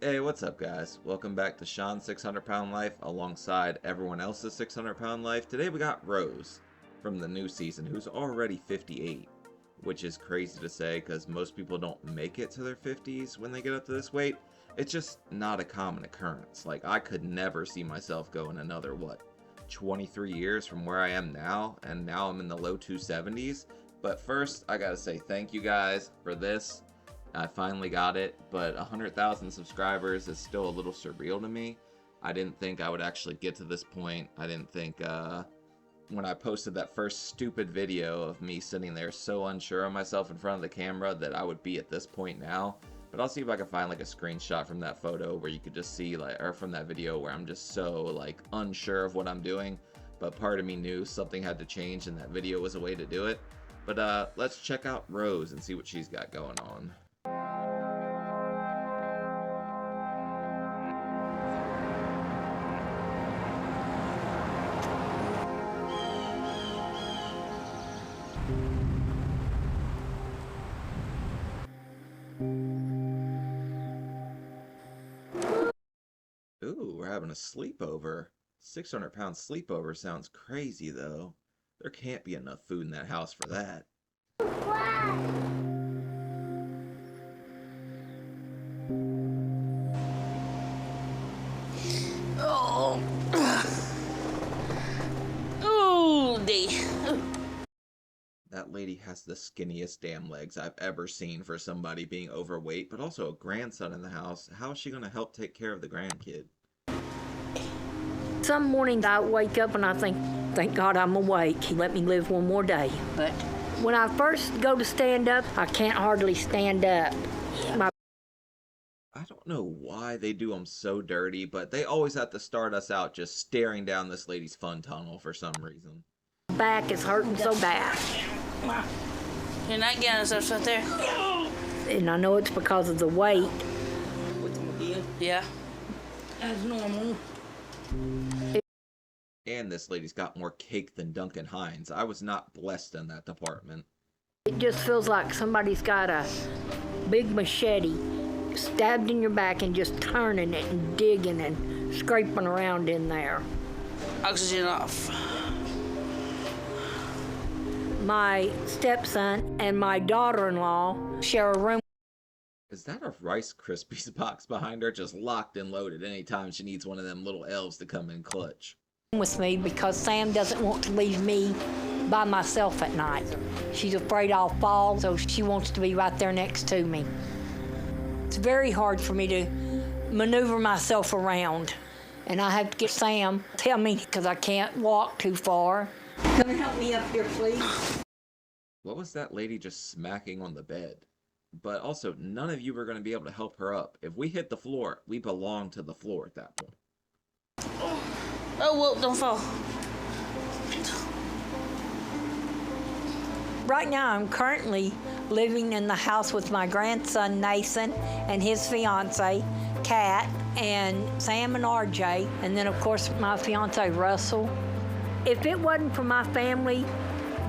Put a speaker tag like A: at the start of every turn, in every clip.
A: Hey, what's up guys? Welcome back to Sean's 600 Pound Life alongside everyone else's 600 Pound Life. Today we got Rose from the new season who's already 58, which is crazy to say because most people don't make it to their 50s when they get up to this weight. It's just not a common occurrence. Like, I could never see myself going another, 23 years from where I am now, and now I'm in the low 270s. But first, I gotta say thank you guys for this. I finally got it, but 100,000 subscribers is still a little surreal to me. I didn't think I would actually get to this point. I didn't think when I posted that first stupid video of me sitting there so unsure of myself in front of the camera that I would be at this point now. But I'll see if I can find like a screenshot from that photo where you could just see, like, or from that video where I'm just so like unsure of what I'm doing. But part of me knew something had to change and that video was a way to do it. But let's check out Rose and see what she's got going on. Ooh, we're having a sleepover. 600-pound sleepover sounds crazy, though. There can't be enough food in that house for that.
B: Oh. Oh,
A: That lady has the skinniest damn legs I've ever seen for somebody being overweight, but also a grandson in the house. How is she going to help take care of the grandkid?
C: Some mornings I wake up and I think, thank God I'm awake. He let me live one more day. But when I first go to stand up, I can't hardly stand up.
A: I don't know why they do them so dirty, but they always have to start us out just staring down this lady's fun tunnel for some reason.
C: My back is hurting so bad.
B: Your nightgown is up there.
C: And I know it's because of the weight.
B: Yeah. That's normal.
A: And this lady's got more cake than Duncan Hines. I was not blessed in that department.
C: It just feels like somebody's got a big machete stabbed in your back and just turning it and digging and scraping around in there.
B: Oxygen off.
C: My stepson and my daughter-in-law share a room.
A: Is that a Rice Krispies box behind her just locked and loaded anytime she needs one of them little elves to come in clutch?
C: With me because Sam doesn't want to leave me by myself at night. She's afraid I'll fall, so she wants to be right there next to me. It's very hard for me to maneuver myself around, and I have to get Sam to tell me because I can't walk too far. Can you help me up here, please?
A: What was that lady just smacking on the bed? But also, none of you are going to be able to help her up. If we hit the floor, we belong to the floor at that point.
B: Oh, well, don't fall.
C: Right now, I'm currently living in the house with my grandson, Nathan, and his fiance, Kat, and Sam and RJ, and then, of course, my fiance, Russell. If it wasn't for my family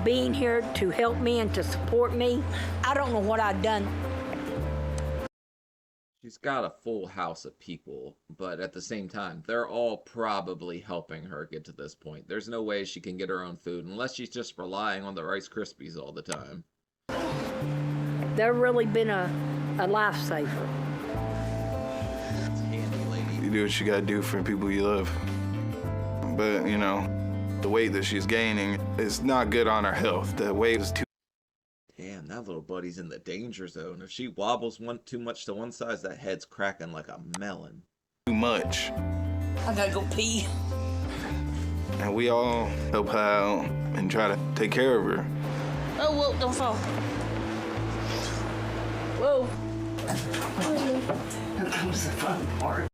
C: being here to help me and to support me, I don't know what I'd done.
A: She's got a full house of people, but at the same time, they're all probably helping her get to this point. There's no way she can get her own food unless she's just relying on the Rice Krispies all the time.
C: They've really been a lifesaver.
A: It's handy, lady.
D: You do what you gotta do for people you love. But, you know, the weight that she's gaining is not good on her health. The weight is too...
A: Damn, that little buddy's in the danger zone. If she wobbles too much to one side, that head's cracking like a melon.
D: Too much.
B: I gotta go pee.
D: And we all help her out and try to take care of her.
B: Oh, well, don't fall. Whoa.
C: Here comes the fun part.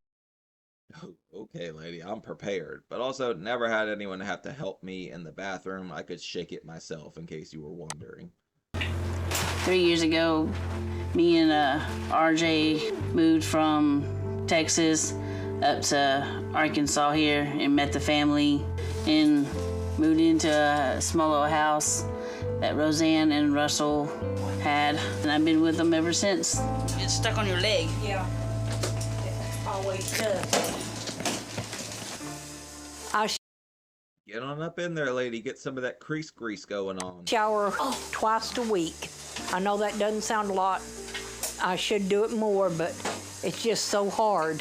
A: Okay, lady, I'm prepared. But also, never had anyone have to help me in the bathroom. I could shake it myself, in case you were wondering.
B: 3 years ago, me and RJ moved from Texas up to Arkansas here and met the family and moved into a small little house that Roseanne and Russell had, and I've been with them ever since. It's stuck on your leg.
C: Yeah. always does. I
A: Get on up in there, lady. Get some of that crease grease going on.
C: shower twice a week. I know that doesn't sound a lot. I should do it more, but it's just so hard.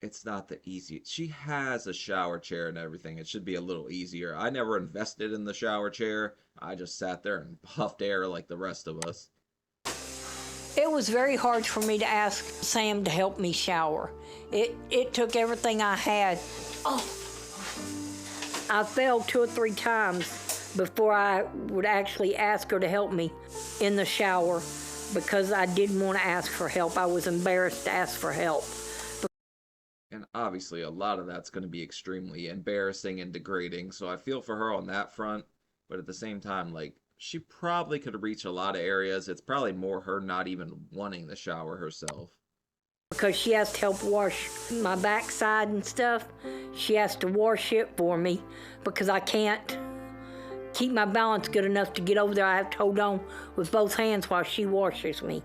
A: It's not the easiest. She has a shower chair and everything. It should be a little easier. I never invested in the shower chair. I just sat there and puffed air like the rest of us.
C: It was very hard for me to ask Sam to help me shower. It took everything I had. I failed 2 or 3 times before I would actually ask her to help me in the shower because I didn't want to ask for help. I was embarrassed to ask for help.
A: And obviously a lot of that's going to be extremely embarrassing and degrading, so I feel for her on that front. But at the same time, like, she probably could reach a lot of areas. It's probably more her not even wanting the shower herself.
C: Because she has to help wash my backside and stuff. She has to wash it for me because I can't keep my balance good enough to get over there. I have to hold on with both hands while she washes me.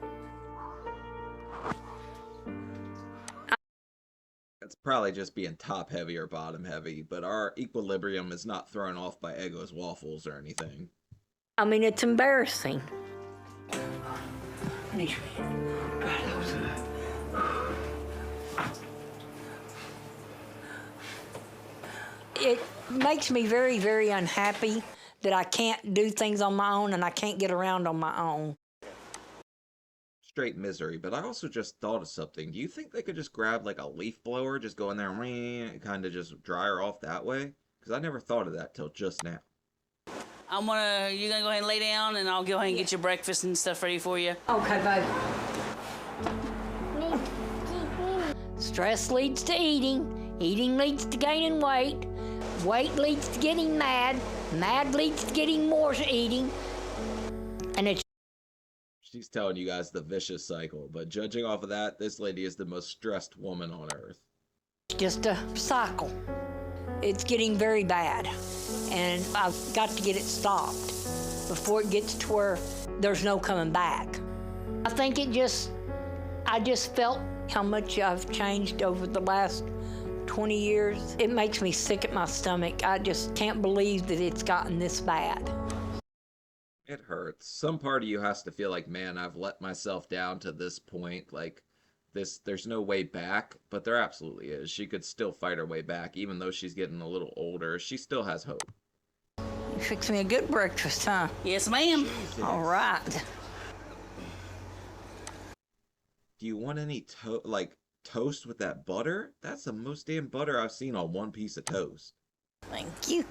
A: It's probably just being top heavy or bottom heavy, but our equilibrium is not thrown off by Eggo's waffles or anything.
C: I mean, it's embarrassing. It makes me very, very unhappy that I can't do things on my own and I can't get around on my own.
A: Straight misery, but I also just thought of something. Do you think they could just grab like a leaf blower, just go in there and kind of just dry her off that way? Because I never thought of that till just now.
B: You're gonna go ahead and lay down, and I'll go ahead and get your breakfast and stuff ready for you.
C: Okay, babe. Stress leads to eating. Eating leads to gaining weight. Weight leads to getting mad. Mad leads to getting more eating. And it's
A: She's telling you guys the vicious cycle, but judging off of that, this lady is the most stressed woman on earth.
C: just a cycle. It's getting very bad, and I've got to get it stopped before it gets to where there's no coming back. I think I just felt how much I've changed over the last 20 years. It makes me sick at my stomach. I just can't believe that it's gotten this bad.
A: It hurts. Some part of you has to feel like, man, I've let myself down to this point. Like, there's no way back, but there absolutely is. She could still fight her way back, even though she's getting a little older. She still has hope.
C: You fix me a good breakfast, huh?
B: Yes, ma'am.
C: All right.
A: Do you want any toast with that butter? That's the most damn butter I've seen on one piece of toast.
C: Thank you.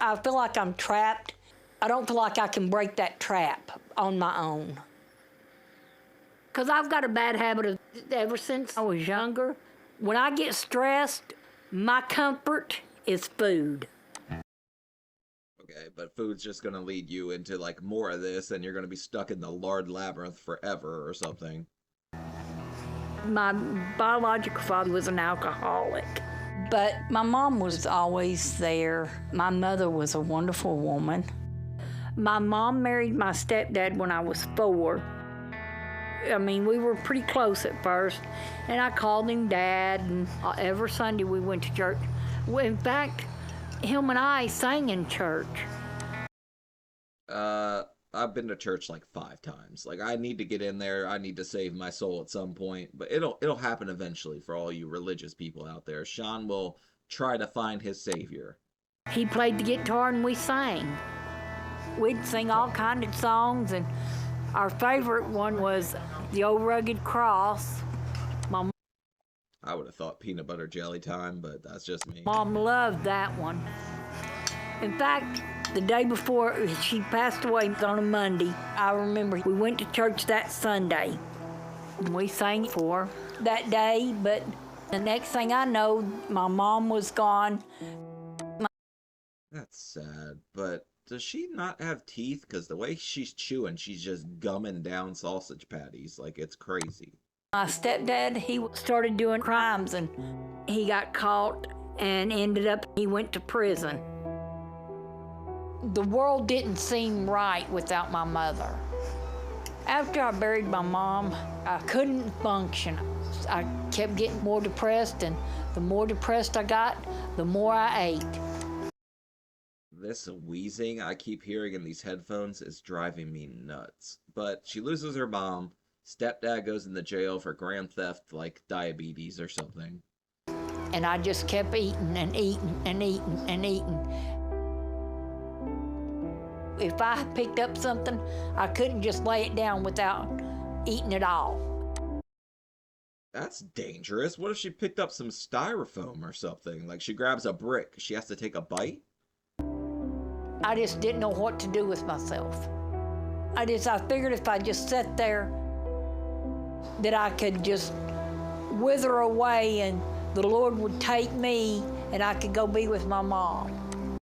C: I feel like I'm trapped. I don't feel like I can break that trap on my own. Because I've got a bad habit of, ever since I was younger, when I get stressed, my comfort is food.
A: Okay, but food's just gonna lead you into like more of this, and you're gonna be stuck in the lard labyrinth forever or something.
C: My biological father was an alcoholic, but my mom was always there. My mother was a wonderful woman. My mom married my stepdad when I was 4. I mean, we were pretty close at first, and I called him Dad, and every Sunday we went to church. In fact, him and I sang in church.
A: I've been to church like 5 times. Like, I need to get in there. I need to save my soul at some point, but it'll happen eventually for all you religious people out there. Sean will try to find his savior.
C: He played the guitar and we sang. We'd sing all kinds of songs, and our favorite one was The Old Rugged Cross.
A: I would have thought peanut butter jelly time, but that's just me.
C: Mom loved that one. In fact, the day before she passed away, it was on a Monday. I remember we went to church that Sunday. We sang for that day, but the next thing I know, my mom was gone.
A: That's sad, but does she not have teeth? Because the way she's chewing, she's just gumming down sausage patties. Like, it's crazy.
C: My stepdad, he started doing crimes, and he got caught and he went to prison. The world didn't seem right without my mother. After I buried my mom, I couldn't function. I kept getting more depressed, and the more depressed I got, the more I ate.
A: This wheezing I keep hearing in these headphones is driving me nuts. But she loses her mom. Stepdad goes into jail for grand theft, like diabetes or something.
C: And I just kept eating and eating and eating and eating. If I picked up something, I couldn't just lay it down without eating it all.
A: That's dangerous. What if she picked up some styrofoam or something? Like she grabs a brick, she has to take a bite?
C: I just didn't know what to do with myself. I figured if I just sat there, that I could just wither away and the Lord would take me and I could go be with my mom.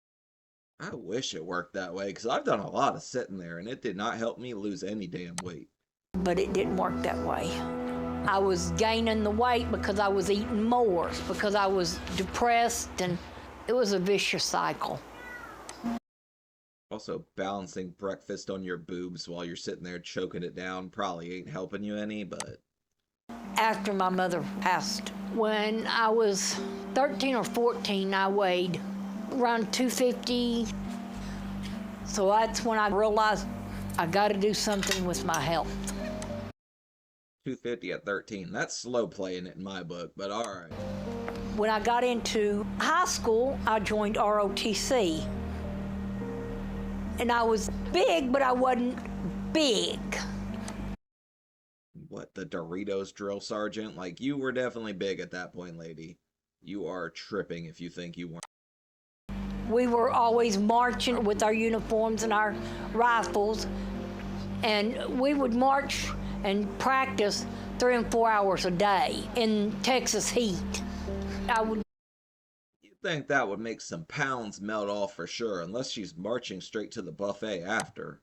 A: I wish it worked that way, because I've done a lot of sitting there, and it did not help me lose any damn weight.
C: But it didn't work that way. I was gaining the weight because I was eating more, because I was depressed, and it was a vicious cycle.
A: Also, balancing breakfast on your boobs while you're sitting there choking it down probably ain't helping you any, but...
C: After my mother passed, when I was 13 or 14, I weighed around 250. So that's when I realized I got to do something with my health.
A: 250 at 13. That's slow playing it in my book, but all right.
C: When I got into high school, I joined ROTC. And I was big, but I wasn't big.
A: What, the Doritos drill sergeant? Like, you were definitely big at that point, lady. You are tripping if you think you weren't.
C: We were always marching with our uniforms and our rifles, and we would march and practice 3 and 4 hours a day in Texas heat.
A: You'd think that would make some pounds melt off for sure, unless she's marching straight to the buffet after.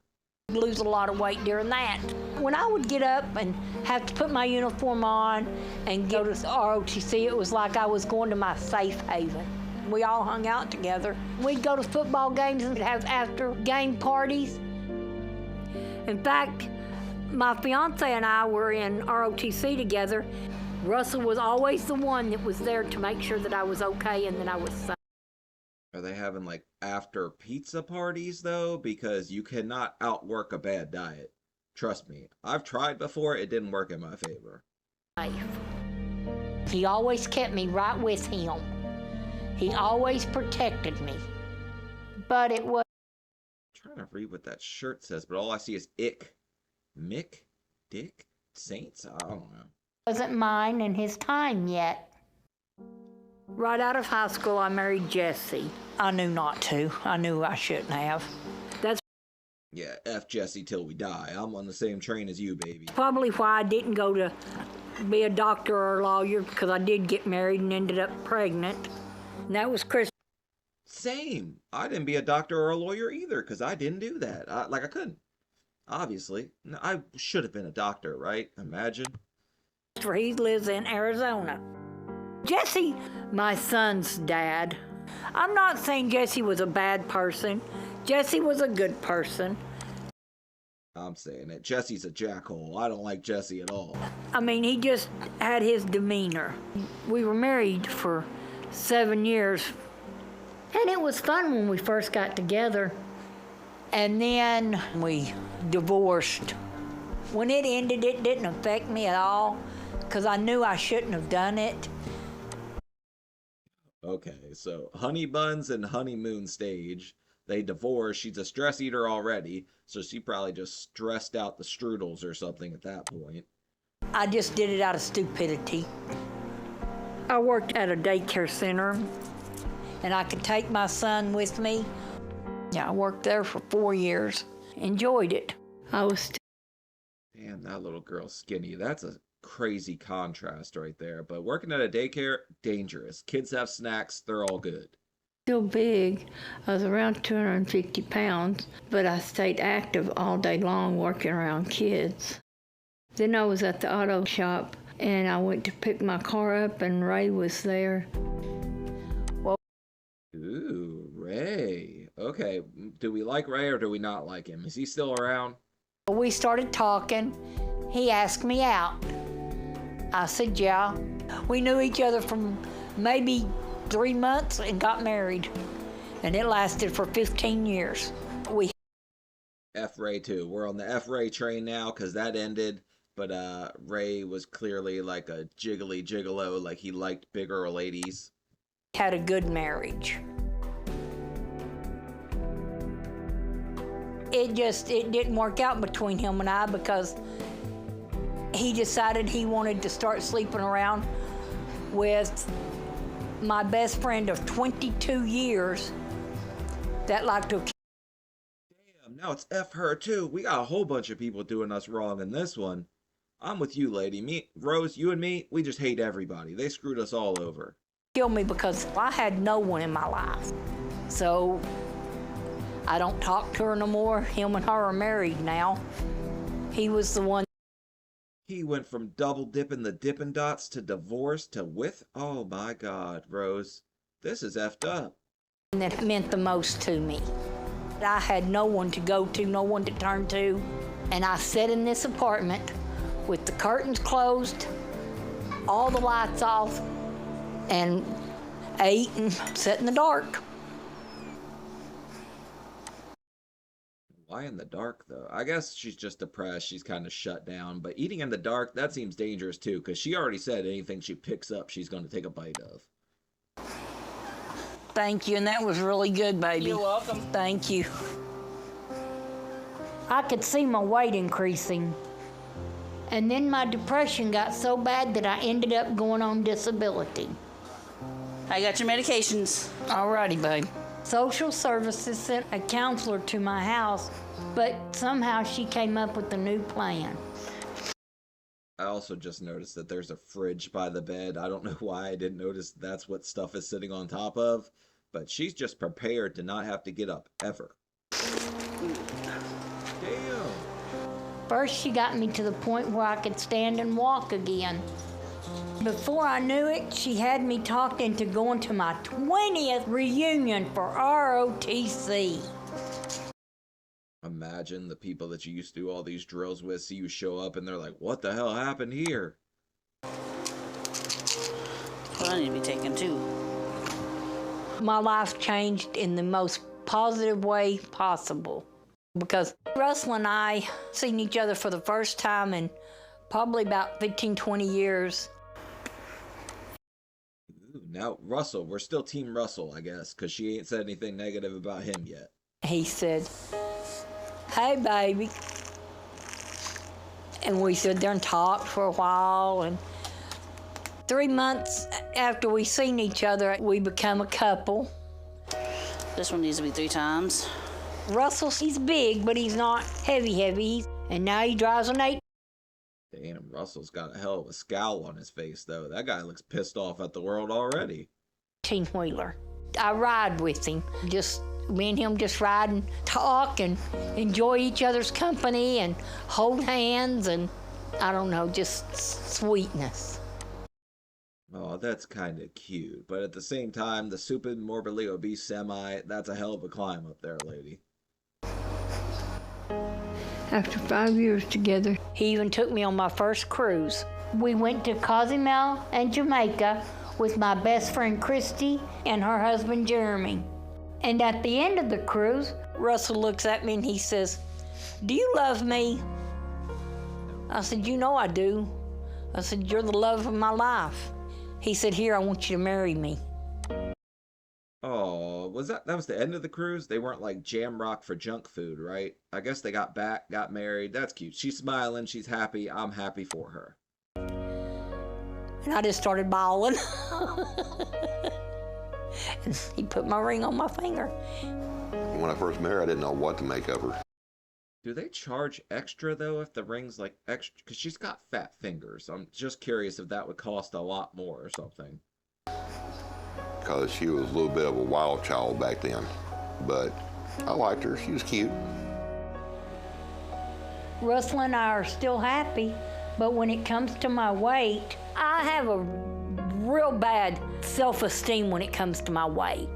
C: Lose a lot of weight during that. When I would get up and have to put my uniform on and go to ROTC, it was like I was going to my safe haven. We all hung out together. We'd go to football games and have after game parties. In fact, my fiance and I were in ROTC together. Russell was always the one that was there to make sure that I was okay and that I was safe.
A: Are they having, like, after pizza parties, though? Because you cannot outwork a bad diet. Trust me. I've tried before, it didn't work in my favor.
C: He always kept me right with him. He always protected me. But it was...
A: I'm trying to read what that shirt says, but all I see is ick. Mick? Dick? Saints? I don't know.
C: Wasn't mine in his time yet. Right out of high school, I married Jesse. I knew not to. I knew I shouldn't have. That's
A: Yeah, F Jesse till we die. I'm on the same train as you, baby.
C: probably why I didn't go to be a doctor or a lawyer, because I did get married and ended up pregnant. And that was Chris.
A: Same. I didn't be a doctor or a lawyer either, because I didn't do that. I couldn't. Obviously. I should have been a doctor, right? Imagine.
C: Where he lives in Arizona. Jesse, my son's dad. I'm not saying Jesse was a bad person. Jesse was a good person.
A: I'm saying it. Jesse's a jackhole. I don't like Jesse at all.
C: I mean, he just had his demeanor. We were married for 7 years. And it was fun when we first got together. And then we divorced. When it ended, it didn't affect me at all, because I knew I shouldn't have done it.
A: Okay, so honey buns and honeymoon stage. They divorced. She's a stress eater already, so she probably just stressed out the strudels or something at that point.
C: I just did it out of stupidity. I worked at a daycare center, and I could take my son with me. Yeah, I worked there for 4 years. Enjoyed it.
A: Damn, that little girl's skinny. That's a crazy contrast right there. But working at a daycare, dangerous. Kids have snacks, they're all good.
E: Still big. I was around 250 pounds, but I stayed active all day long working around kids. Then I was at the auto shop, and I went to pick my car up, and Ray was there.
A: Ooh, Ray. Okay, do we like Ray or do we not like him? Is he still around?
C: We started talking. He asked me out. I said, yeah. We knew each other from maybe 3 months and got married. And it lasted for 15 years. We
A: F Ray too. We're on the F Ray train now because that ended. But Ray was clearly like a jiggly gigolo, like he liked bigger ladies.
C: had a good marriage. It didn't work out between him and I because he decided he wanted to start sleeping around with my best friend of 22 years that liked to.
A: Damn, now it's F her too. We got a whole bunch of people doing us wrong in this one. I'm with you, lady. Me, Rose, you and me, we just hate everybody. They screwed us all over.
C: Kill me because I had no one in my life. So I don't talk to her no more. Him and her are married now. He was the one.
A: He went from double dipping the Dippin' Dots to divorce to with. Oh my God, Rose. This is effed up.
C: That meant the most to me. I had no one to go to, no one to turn to. And I sat in this apartment with the curtains closed, all the lights off, and ate and sat in the dark.
A: Why in the dark, though? I guess she's just depressed. She's kind of shut down. But eating in the dark, that seems dangerous, too, because she already said anything she picks up, she's going to take a bite of.
C: Thank you, and that was really good, baby.
B: You're welcome.
C: Thank you. I could see my weight increasing. And then my depression got so bad that I ended up going on disability.
B: I got your medications.
C: Alrighty, babe. Social services sent a counselor to my house, but somehow she came up with a new plan.
A: I also just noticed that there's a fridge by the bed. I don't know why I didn't notice that's what stuff is sitting on top of, but she's just prepared to not have to get up ever. Damn.
C: First, she got me to the point where I could stand and walk again. Before I knew it, she had me talked into going to my 20th reunion for ROTC.
A: Imagine the people that you used to do all these drills with see you show up and they're like, what the hell happened here?
B: Well, I need to be taken too.
C: My life changed in the most positive way possible because Russell and I seen each other for the first time in probably about 15, 20 years.
A: Ooh, now, Russell, we're still Team Russell, I guess, because she ain't said anything negative about him yet.
C: He said, hey, baby. And we stood there and talked for a while. And 3 months after we seen each other, we become a couple.
B: This one needs to be 3 times.
C: Russell, he's big, but he's not heavy. And now he drives an 8.
A: Damn, Russell's got a hell of a scowl on his face, though. That guy looks pissed off at the world already.
C: 18-wheeler. I ride with him. Just me and him just ride and talk and enjoy each other's company and hold hands and, I don't know, just sweetness.
A: Oh, that's kind of cute. But at the same time, the super morbidly obese semi, that's a hell of a climb up there, lady.
E: After 5 years together,
C: He even took me on my first cruise. We went to Cozumel and Jamaica with my best friend Christy and her husband Jeremy. And at the end of the cruise, Russell looks at me and he says, do you love me? I said, you know I do. I said, you're the love of my life. He said, here, I want you to marry me.
A: Oh, that was the end of the cruise? They weren't like jam rock for junk food, right? I guess they got back, got married. That's cute. She's smiling. She's happy. I'm happy for her.
C: And I just started bawling. And he put my ring on my finger.
F: When I first met her, I didn't know what to make of her.
A: Do they charge extra, though, if the ring's like extra? Because she's got fat fingers. I'm just curious if that would cost a lot more or something.
F: Because she was a little bit of a wild child back then. But I liked her. She was cute.
C: Russell and I are still happy, but when it comes to my weight, I have a real bad self-esteem when it comes to my weight.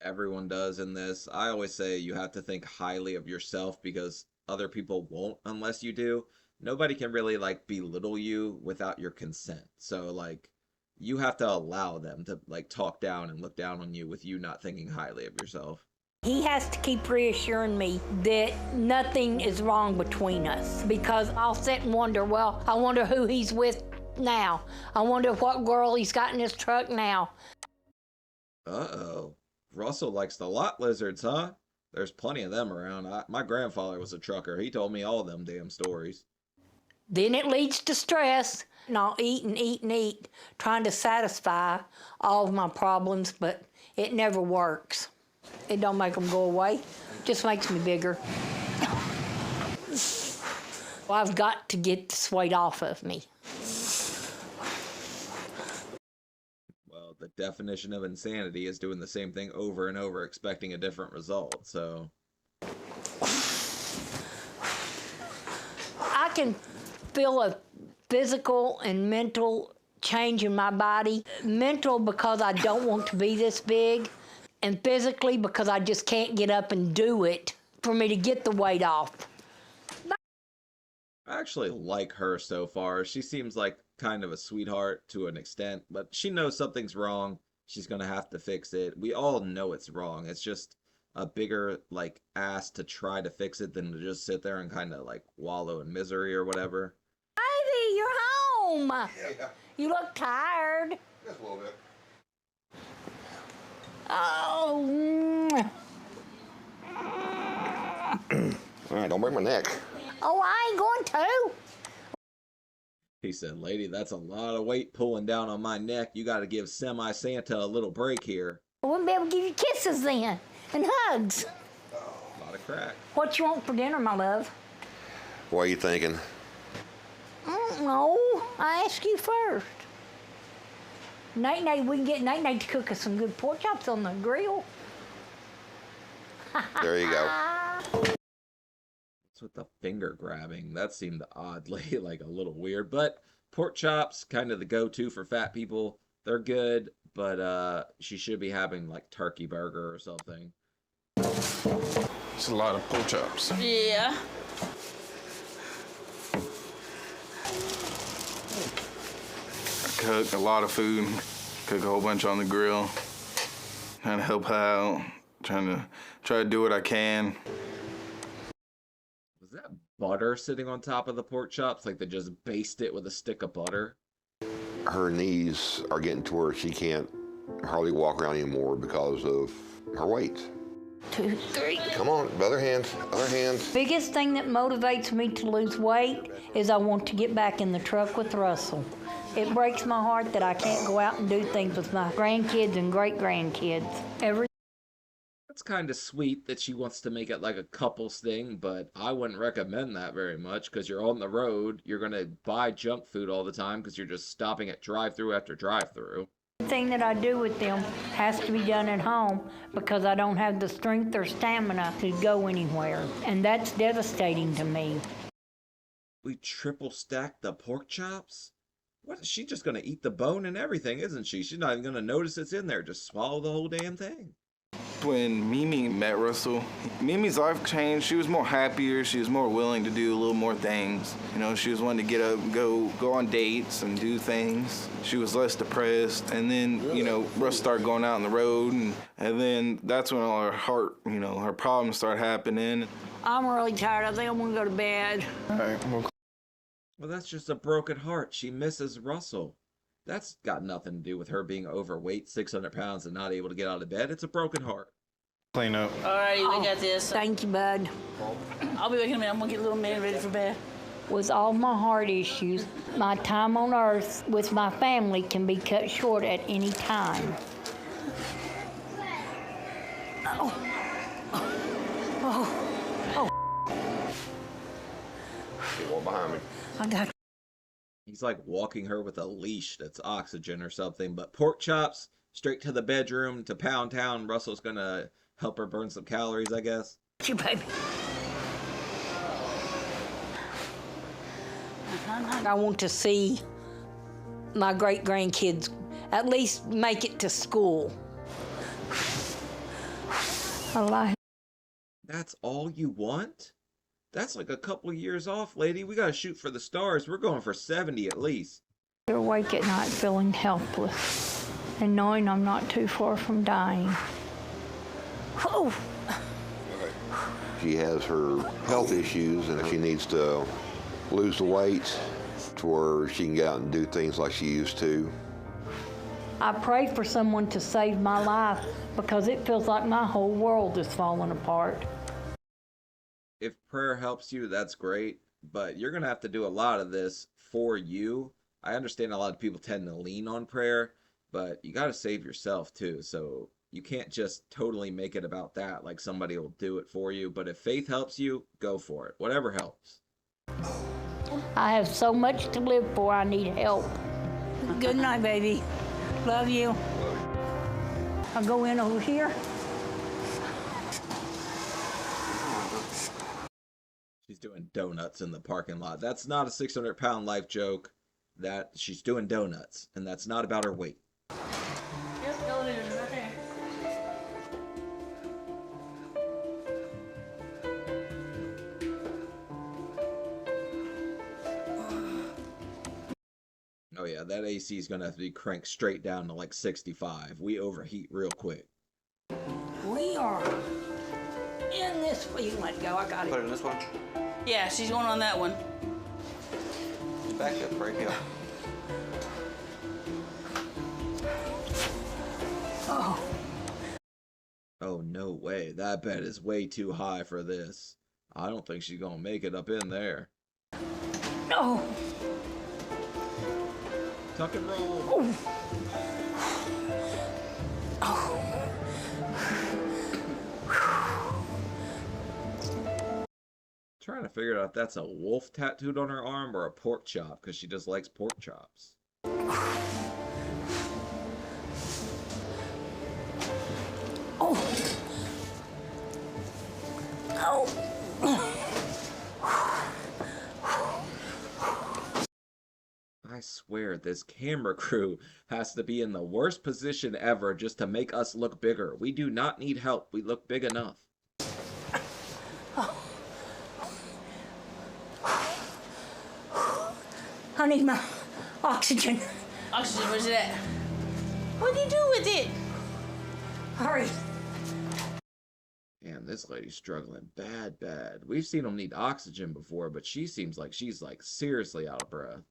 A: Everyone does in this. I always say you have to think highly of yourself because other people won't unless you do. Nobody can really like belittle you without your consent. So like you have to allow them to like talk down and look down on you with you not thinking highly of yourself.
C: He has to keep reassuring me that nothing is wrong between us, because I'll sit and wonder, well, I wonder who he's with now. I wonder what girl he's got in his truck now.
A: Uh-oh. Russell likes the lot lizards, huh? There's plenty of them around. My grandfather was a trucker. He told me all them damn stories.
C: Then it leads to stress, and I'll eat and eat and eat, trying to satisfy all of my problems, but it never works. It don't make them go away, just makes me bigger. Well, I've got to get this weight off of me.
A: Well, the definition of insanity is doing the same thing over and over, expecting a different result, so...
C: I can feel a physical and mental change in my body. Mental because I don't want to be this big, and physically because I just can't get up and do it for me to get the weight off.
A: I actually like her so far. She seems like kind of a sweetheart to an extent, but she knows something's wrong. She's gonna have to fix it. We all know it's wrong. It's just a bigger, like, ass to try to fix it than to just sit there and kind of, like, wallow in misery or whatever.
C: Baby, you're home.
F: Yeah,
C: You look tired.
F: just a little bit.
C: Oh.
F: All right, don't break my neck.
C: Oh, I ain't going to.
A: He said, lady, that's a lot of weight pulling down on my neck. You gotta give Semi-Santa a little break here.
C: I wouldn't be able to give you kisses then, and hugs.
A: A lot of crack.
C: What you want for dinner, my love?
F: What are you thinking?
C: No, I ask you first. Nate, we can get Nate to cook us some good pork chops on the grill.
F: There you go.
A: What's with the finger grabbing? That seemed oddly like a little weird, but pork chops, kind of the go-to for fat people. They're good, but she should be having like turkey burger or something.
D: It's a lot of pork chops.
B: Yeah.
D: I cook a lot of food, cook a whole bunch on the grill, trying to help her out, try to do what I can.
A: Was that butter sitting on top of the pork chops? Like they just basted it with a stick of butter?
F: Her knees are getting to where she can't hardly walk around anymore because of her weight.
C: 2, 3.
F: Come on, other hand, other hand.
C: Biggest thing that motivates me to lose weight is I want to get back in the truck with Russell. It breaks my heart that I can't go out and do things with my grandkids and great-grandkids.
A: That's kind of sweet that she wants to make it like a couples thing, but I wouldn't recommend that very much because you're on the road. You're going to buy junk food all the time because you're just stopping at drive-through after drive-through.
C: Everything that I do with them has to be done at home because I don't have the strength or stamina to go anywhere. And that's devastating to me.
A: We triple stacked the pork chops? What is she just going to eat the bone and everything, isn't she? She's not even going to notice it's in there. Just swallow the whole damn thing.
D: When Mimi met Russell, Mimi's life changed. She was more happier. She was more willing to do a little more things. You know, she was wanting to get up, go on dates and do things. She was less depressed. And then, you know, Russ started going out on the road, and then that's when all her problems started happening.
C: I'm really tired. I think I'm gonna go to bed.
D: All right,
A: Well, that's just a broken heart. She misses Russell. That's got nothing to do with her being overweight, 600 pounds, and not able to get out of bed. It's a broken heart.
D: clean up.
B: Alrighty, we got this.
C: Thank you, bud.
B: I'll be back in a minute. I'm gonna get little man ready for bed.
C: With all my heart issues, my time on earth with my family can be cut short at any time.
F: Get one behind me.
C: I got
A: He's like walking her with a leash that's oxygen or something. But pork chops, straight to the bedroom to Pound Town. Russell's gonna help her burn some calories, I guess.
C: you, baby. I want to see my great-grandkids at least make it to school. I like.
A: That's all you want? That's like a couple years off, lady. We gotta shoot for the stars. We're going for 70 at least.
E: You're awake at night feeling helpless and knowing I'm not too far from dying. Oh.
F: She has her health issues and she needs to lose the weight to where she can get out and do things like she used to.
C: I pray for someone to save my life because it feels like my whole world is falling apart.
A: If prayer helps you, that's great, but you're gonna have to do a lot of this for you. I understand a lot of people tend to lean on prayer, but you gotta save yourself too, so you can't just totally make it about that, like somebody will do it for you. But if faith helps you, go for it. Whatever helps.
C: I have so much to live for, I need help.
B: Good night, baby. Love you.
C: I'll go in over here.
A: She's doing donuts in the parking lot. That's not a 600-pound life joke. That she's doing donuts, and that's not about her weight.
B: Yep, elevator's right there.
A: Oh yeah, that AC is gonna have to be cranked straight down to like 65. We overheat real quick.
C: We are in this. You let go. I got
D: Put
C: it.
D: it in this one.
B: Yeah, she's going on that one.
D: Back up, right here.
C: Oh,
A: Oh no way, that bed is way too high for this. I don't think she's gonna make it up in there.
C: no.
A: Tuck and roll.
C: Oh. Oh.
A: Trying to figure out if that's a wolf tattooed on her arm or a pork chop, because she just likes pork chops.
C: Oh. Oh.
A: I swear, this camera crew has to be in the worst position ever just to make us look bigger. We do not need help. We look big enough.
C: I need my oxygen.
B: Oxygen, where's it at? What do you do with it?
C: Hurry.
A: Damn, this lady's struggling bad, bad. We've seen them need oxygen before, but she seems like she's like seriously out of breath.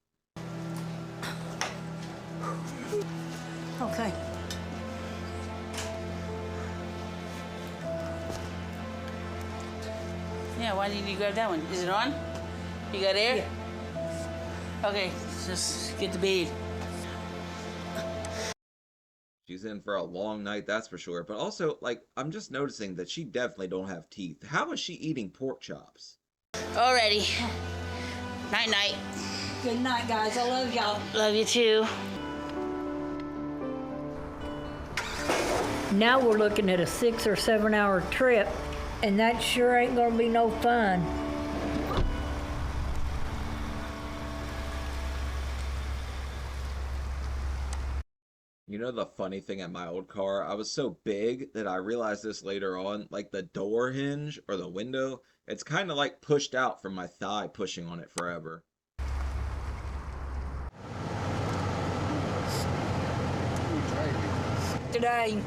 C: Okay.
B: Yeah, why didn't you grab that one? Is it on? You got air?
C: Yeah.
B: Okay, just get to bed.
A: She's in for a long night, that's for sure. But also, like, I'm just noticing that she definitely don't have teeth. How is she eating pork chops?
B: Alrighty. Night night.
C: Good night, guys. I love y'all.
B: Love you too.
C: Now we're looking at a 6 or 7 hour trip, and that sure ain't gonna be no fun.
A: You know the funny thing at my old car? I was so big that I realized this later on. Like the door hinge or the window, it's kind of like pushed out from my thigh pushing on it forever.
C: Today,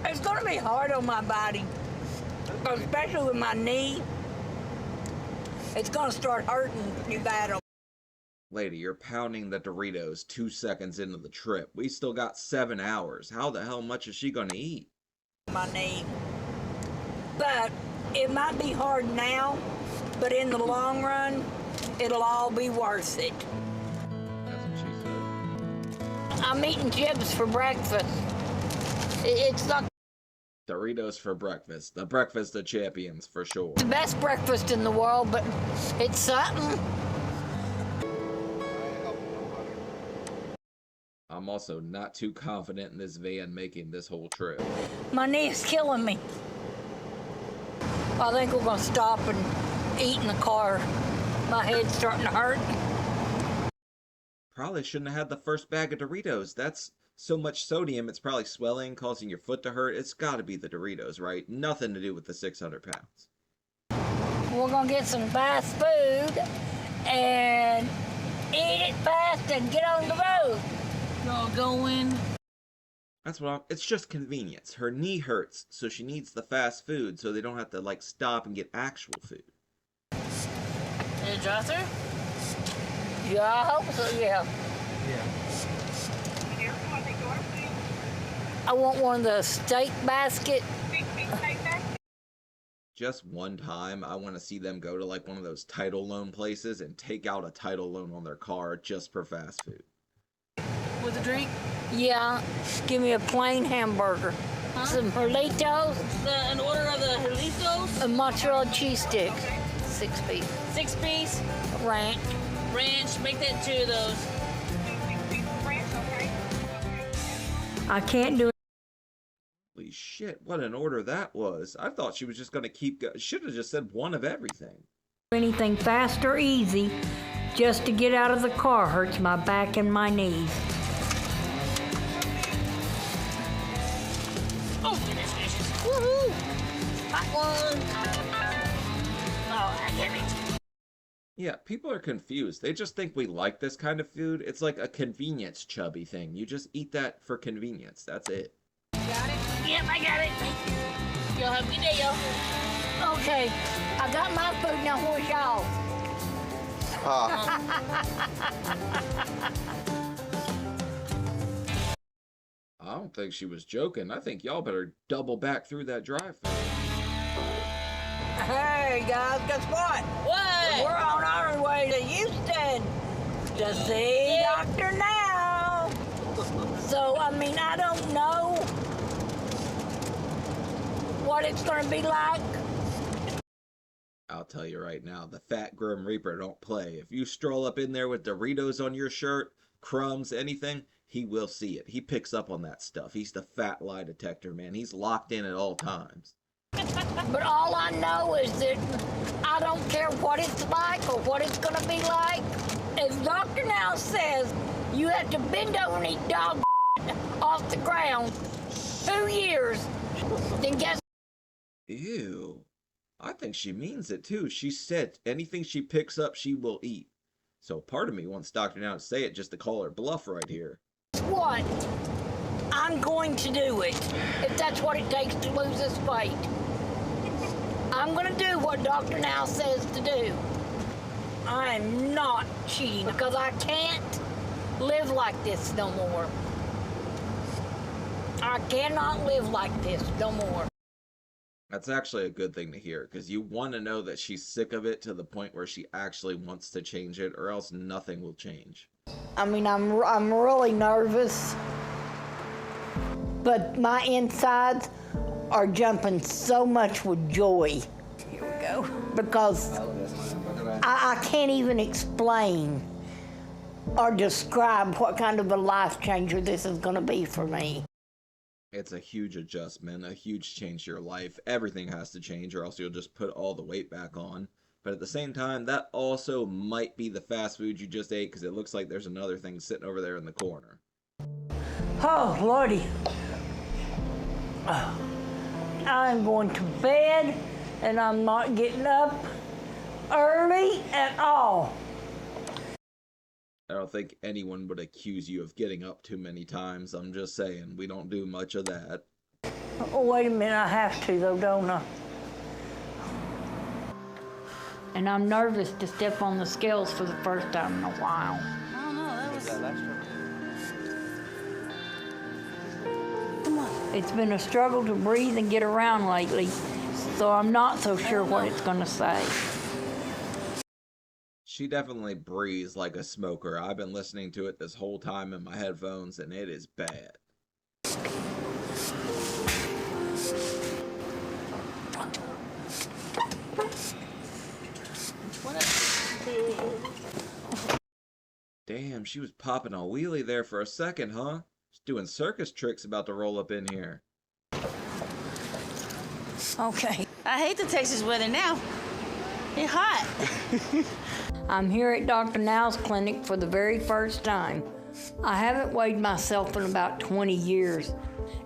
C: it's gonna be hard on my body, especially with my knee. It's gonna start hurting pretty bad.
A: Lady, you're pounding the Doritos 2 seconds into the trip. We still got 7 hours. How the hell much is she gonna eat?
C: My knee. But it might be hard now, but in the long run, it'll all be worth it.
A: That's what she said.
C: I'm eating chips for breakfast. It's not
A: Doritos for breakfast. The breakfast of champions, for sure.
C: the best breakfast in the world, but it's something.
A: I'm also not too confident in this van making this whole trip.
C: My knee is killing me. I think we're gonna stop and eat in the car. My head's starting to hurt.
A: Probably shouldn't have had the first bag of Doritos. That's so much sodium, it's probably swelling, causing your foot to hurt. It's gotta be the Doritos, right? Nothing to do with the 600 pounds.
C: We're gonna get some fast food and eat it fast and get on the road.
B: Y'all going?
A: That's it's just convenience. Her knee hurts, so she needs the fast food so they don't have to, like, stop and get actual food.
B: In the drive-thru?
C: Yeah, I hope so, yeah. I want one of the steak basket.
A: Just one time, I want to see them go to, like, one of those title loan places and take out a title loan on their car just for fast food.
B: With a drink?
C: Yeah, give me a plain hamburger.
B: Huh?
C: Some Jolitos.
B: An order of the Jolitos?
C: A mozzarella cheese stick. 6 piece.
B: 6 piece?
C: Ranch.
B: Ranch, make that 2 of those.
C: I can't do
A: Holy shit, what an order that was. I thought she was just going to keep going. Should have just said one of everything.
C: anything fast or easy. Just to get out of the car hurts my back and my knees.
B: Oh, goodness gracious. Woohoo! Hot one. Oh, I get it.
A: Yeah, people are confused. They just think we like this kind of food. It's like a convenience chubby thing. You just eat that for convenience. That's it.
B: Got it? Yep, I got it. Y'all have a good day, y'all.
C: Okay, I got my food, now where's y'all?
A: I don't think she was joking. I think y'all better double back through that drive-thru.
C: Hey guys, guess what?
B: What?
C: We're on our way to Houston to see Dr. Now. So, I mean, I don't know what it's gonna be like.
A: I'll tell you right now, the fat Grim Reaper don't play. If you stroll up in there with Doritos on your shirt, crumbs, anything, he will see it. He picks up on that stuff. He's the fat lie detector, man. He's locked in at all times.
C: But all I know is that I don't care what it's like or what it's gonna be like. If Dr. Now says you have to bend over and eat dog off the ground 2 years, then guess.
A: Ew. I think she means it too. She said anything she picks up, she will eat. So part of me wants Dr. Now to say it just to call her bluff right here.
C: What? I'm going to do it. If that's what it takes to lose this weight. I'm gonna do what Dr. Now says to do. I'm not cheating because I can't live like this no more. I cannot live like this no more.
A: That's actually a good thing to hear, because you want to know that she's sick of it to the point where she actually wants to change it, or else nothing will change.
C: I mean, I'm really nervous, but my insides are jumping so much with joy. Here we go. Because I can't even explain or describe what kind of a life changer this is going to be for me.
A: It's a huge adjustment, a huge change to your life. Everything has to change, or else you'll just put all the weight back on. But at the same time, that also might be the fast food you just ate, because it looks like there's another thing sitting over there in the corner.
C: Oh, Lordy. I'm going to bed, and I'm not getting up early at all.
A: I don't think anyone would accuse you of getting up too many times. I'm just saying, we don't do much of that.
C: Oh, wait a minute, I have to though, don't I? And I'm nervous to step on the scales for the first time in a while.
B: I don't know, that was... Come on.
C: It's been a struggle to breathe and get around lately, so I'm not so sure what it's gonna say.
A: She definitely breathes like a smoker. I've been listening to it this whole time in my headphones, and it is bad. Damn, she was popping a wheelie there for a second, huh? She's doing circus tricks about to roll up in here.
C: Okay.
B: I hate the Texas weather now. It's hot.
C: I'm here at Dr. Now's clinic for the very first time. I haven't weighed myself in about 20 years,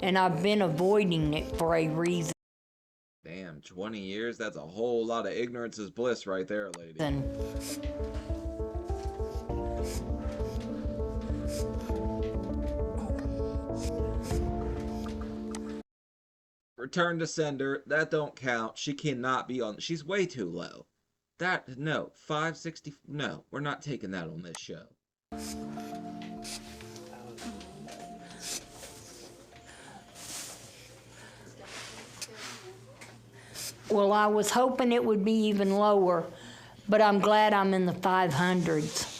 C: and I've been avoiding it for a reason.
A: Damn, 20 years? That's a whole lot of ignorance is bliss right there, lady.
C: And
A: Return to sender. That don't count. She cannot be on. She's way too low. That, no. 560. No, we're not taking that on this show.
C: well, I was hoping it would be even lower, but I'm glad I'm in the 500s.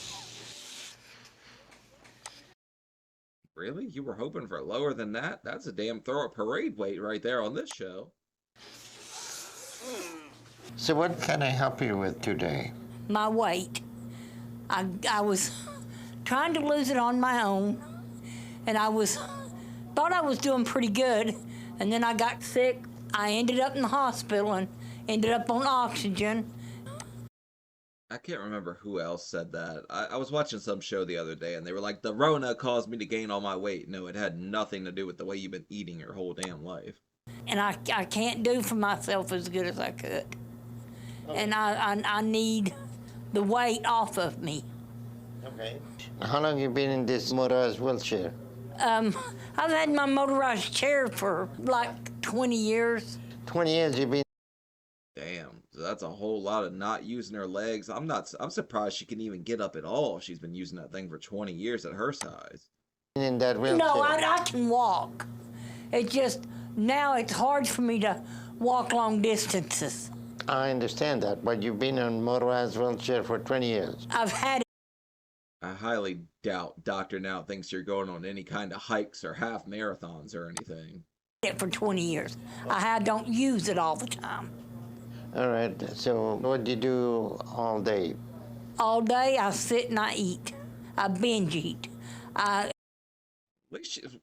A: Really? You were hoping for lower than that? That's a damn throw a parade weight right there on this show.
G: So what can I help you with today?
C: My weight. I was trying to lose it on my own, and thought I was doing pretty good, and then I got sick. I ended up in the hospital and ended up on oxygen.
A: I can't remember who else said that. I was watching some show the other day, and they were like, the Rona caused me to gain all my weight. No, it had nothing to do with the way you've been eating your whole damn life.
C: And I can't do for myself as good as I could. And I need the weight off of me.
G: Okay. How long you been in this motorized wheelchair?
C: I've had my motorized chair for like 20 years.
G: 20 years you've been.
A: Damn, so that's a whole lot of not using her legs. I'm surprised she can even get up at all if she's been using that thing for 20 years at her size.
G: In that wheelchair.
C: No, I can walk. It's just, now it's hard for me to walk long distances.
G: I understand that, but you've been in motorized wheelchair for 20 years.
C: I've had
A: I highly doubt Dr. Now thinks you're going on any kind of hikes or half marathons or anything.
C: it for 20 years. I don't use it all the time.
G: All right, so what do you do all day?
C: All day I sit and I eat. I binge eat.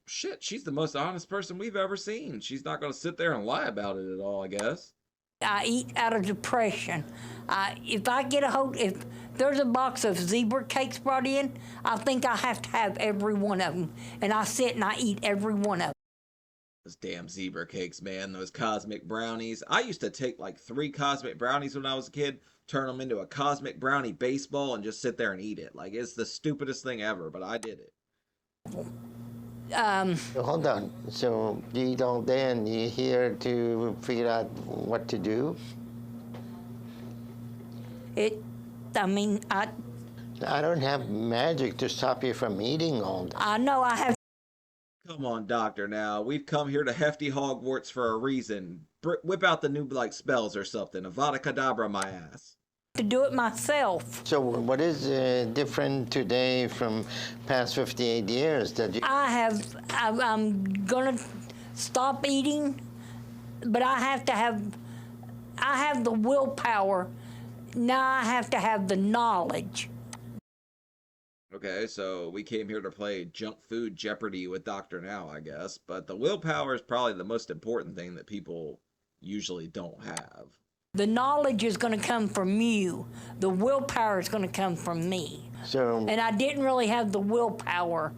A: Shit, she's the most honest person we've ever seen. She's not going to sit there and lie about it at all, I guess.
C: I eat out of depression. If there's a box of zebra cakes brought in, I think I have to have every one of them. And I sit and I eat every one of them.
A: Those damn zebra cakes, man. Those cosmic brownies. I used to take like 3 cosmic brownies when I was a kid, turn them into a cosmic brownie baseball, and just sit there and eat it. Like, it's the stupidest thing ever, but I did it.
G: So hold on. So you eat all day and you're here to figure out what to do?
C: I
G: don't have magic to stop you from eating all day.
C: I know I have
A: Come on, Doctor, now. We've come here to Hefty Hogwarts for a reason. Whip out the new, like, spells or something. Avada Kedavra my ass.
C: to do it myself.
G: So what is different today from past 58 years that you...
C: I'm gonna stop eating, but I have the willpower. Now I have to have the knowledge.
A: Okay, so we came here to play junk food Jeopardy with Dr. Now, I guess. But the willpower is probably the most important thing that people usually don't have.
C: The knowledge is going to come from you. The willpower is going to come from me.
G: So...
C: And I didn't really have the willpower.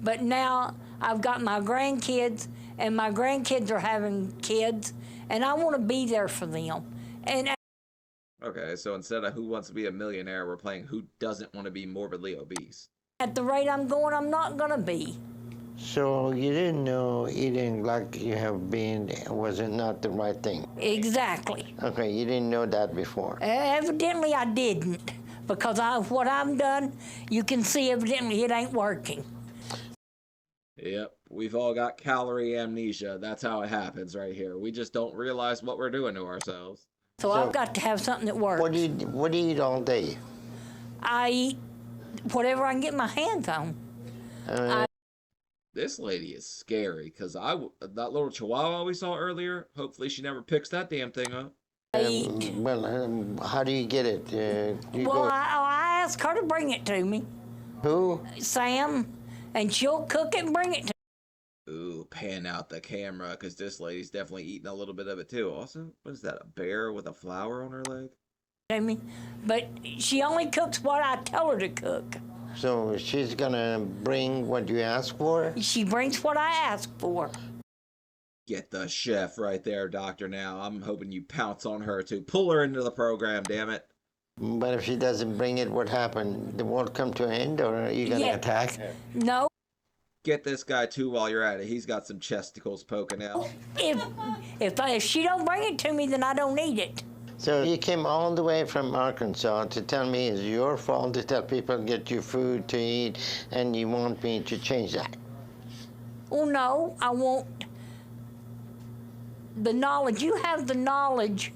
C: But now I've got my grandkids, and my grandkids are having kids, and I want to be there for them. And
A: Okay, so instead of Who Wants to Be a Millionaire, we're playing Who Doesn't Want to Be Morbidly Obese.
C: at the rate I'm going, I'm not going to be.
G: So you didn't know eating like you have been was not the right thing?
C: Exactly.
G: Okay, you didn't know that before.
C: Evidently I didn't, because what I've done, you can see evidently it ain't working.
A: Yep, we've all got calorie amnesia. That's how it happens right here. We just don't realize what we're doing to ourselves.
C: So I've got to have something that works.
G: What do you eat all day?
C: I eat whatever I can get my hands on.
A: This lady is scary, because that little chihuahua we saw earlier, hopefully she never picks that damn thing up.
G: How do you get it?
C: I ask her to bring it to me.
G: Who?
C: Sam, and she'll cook it and bring it to me.
A: Ooh, pan out the camera, because this lady's definitely eating a little bit of it too. Also, what is that, a bear with a flower on her leg?
C: But she only cooks what I tell her to cook.
G: So she's gonna bring what you ask for?
C: She brings what I ask for.
A: Get the chef right there, Doctor. Now I'm hoping you pounce on her too. Pull her into the program, damn it.
G: But if she doesn't bring it, what happened? The world come to an end, or are you gonna attack?
C: No.
A: Get this guy too while you're at it. He's got some chesticles poking out.
C: If she don't bring it to me, then I don't eat it.
G: So you came all the way from Arkansas to tell me it's your fault to tell people get you food to eat, and you want me to change that?
C: Oh no, I want the knowledge. You have the knowledge,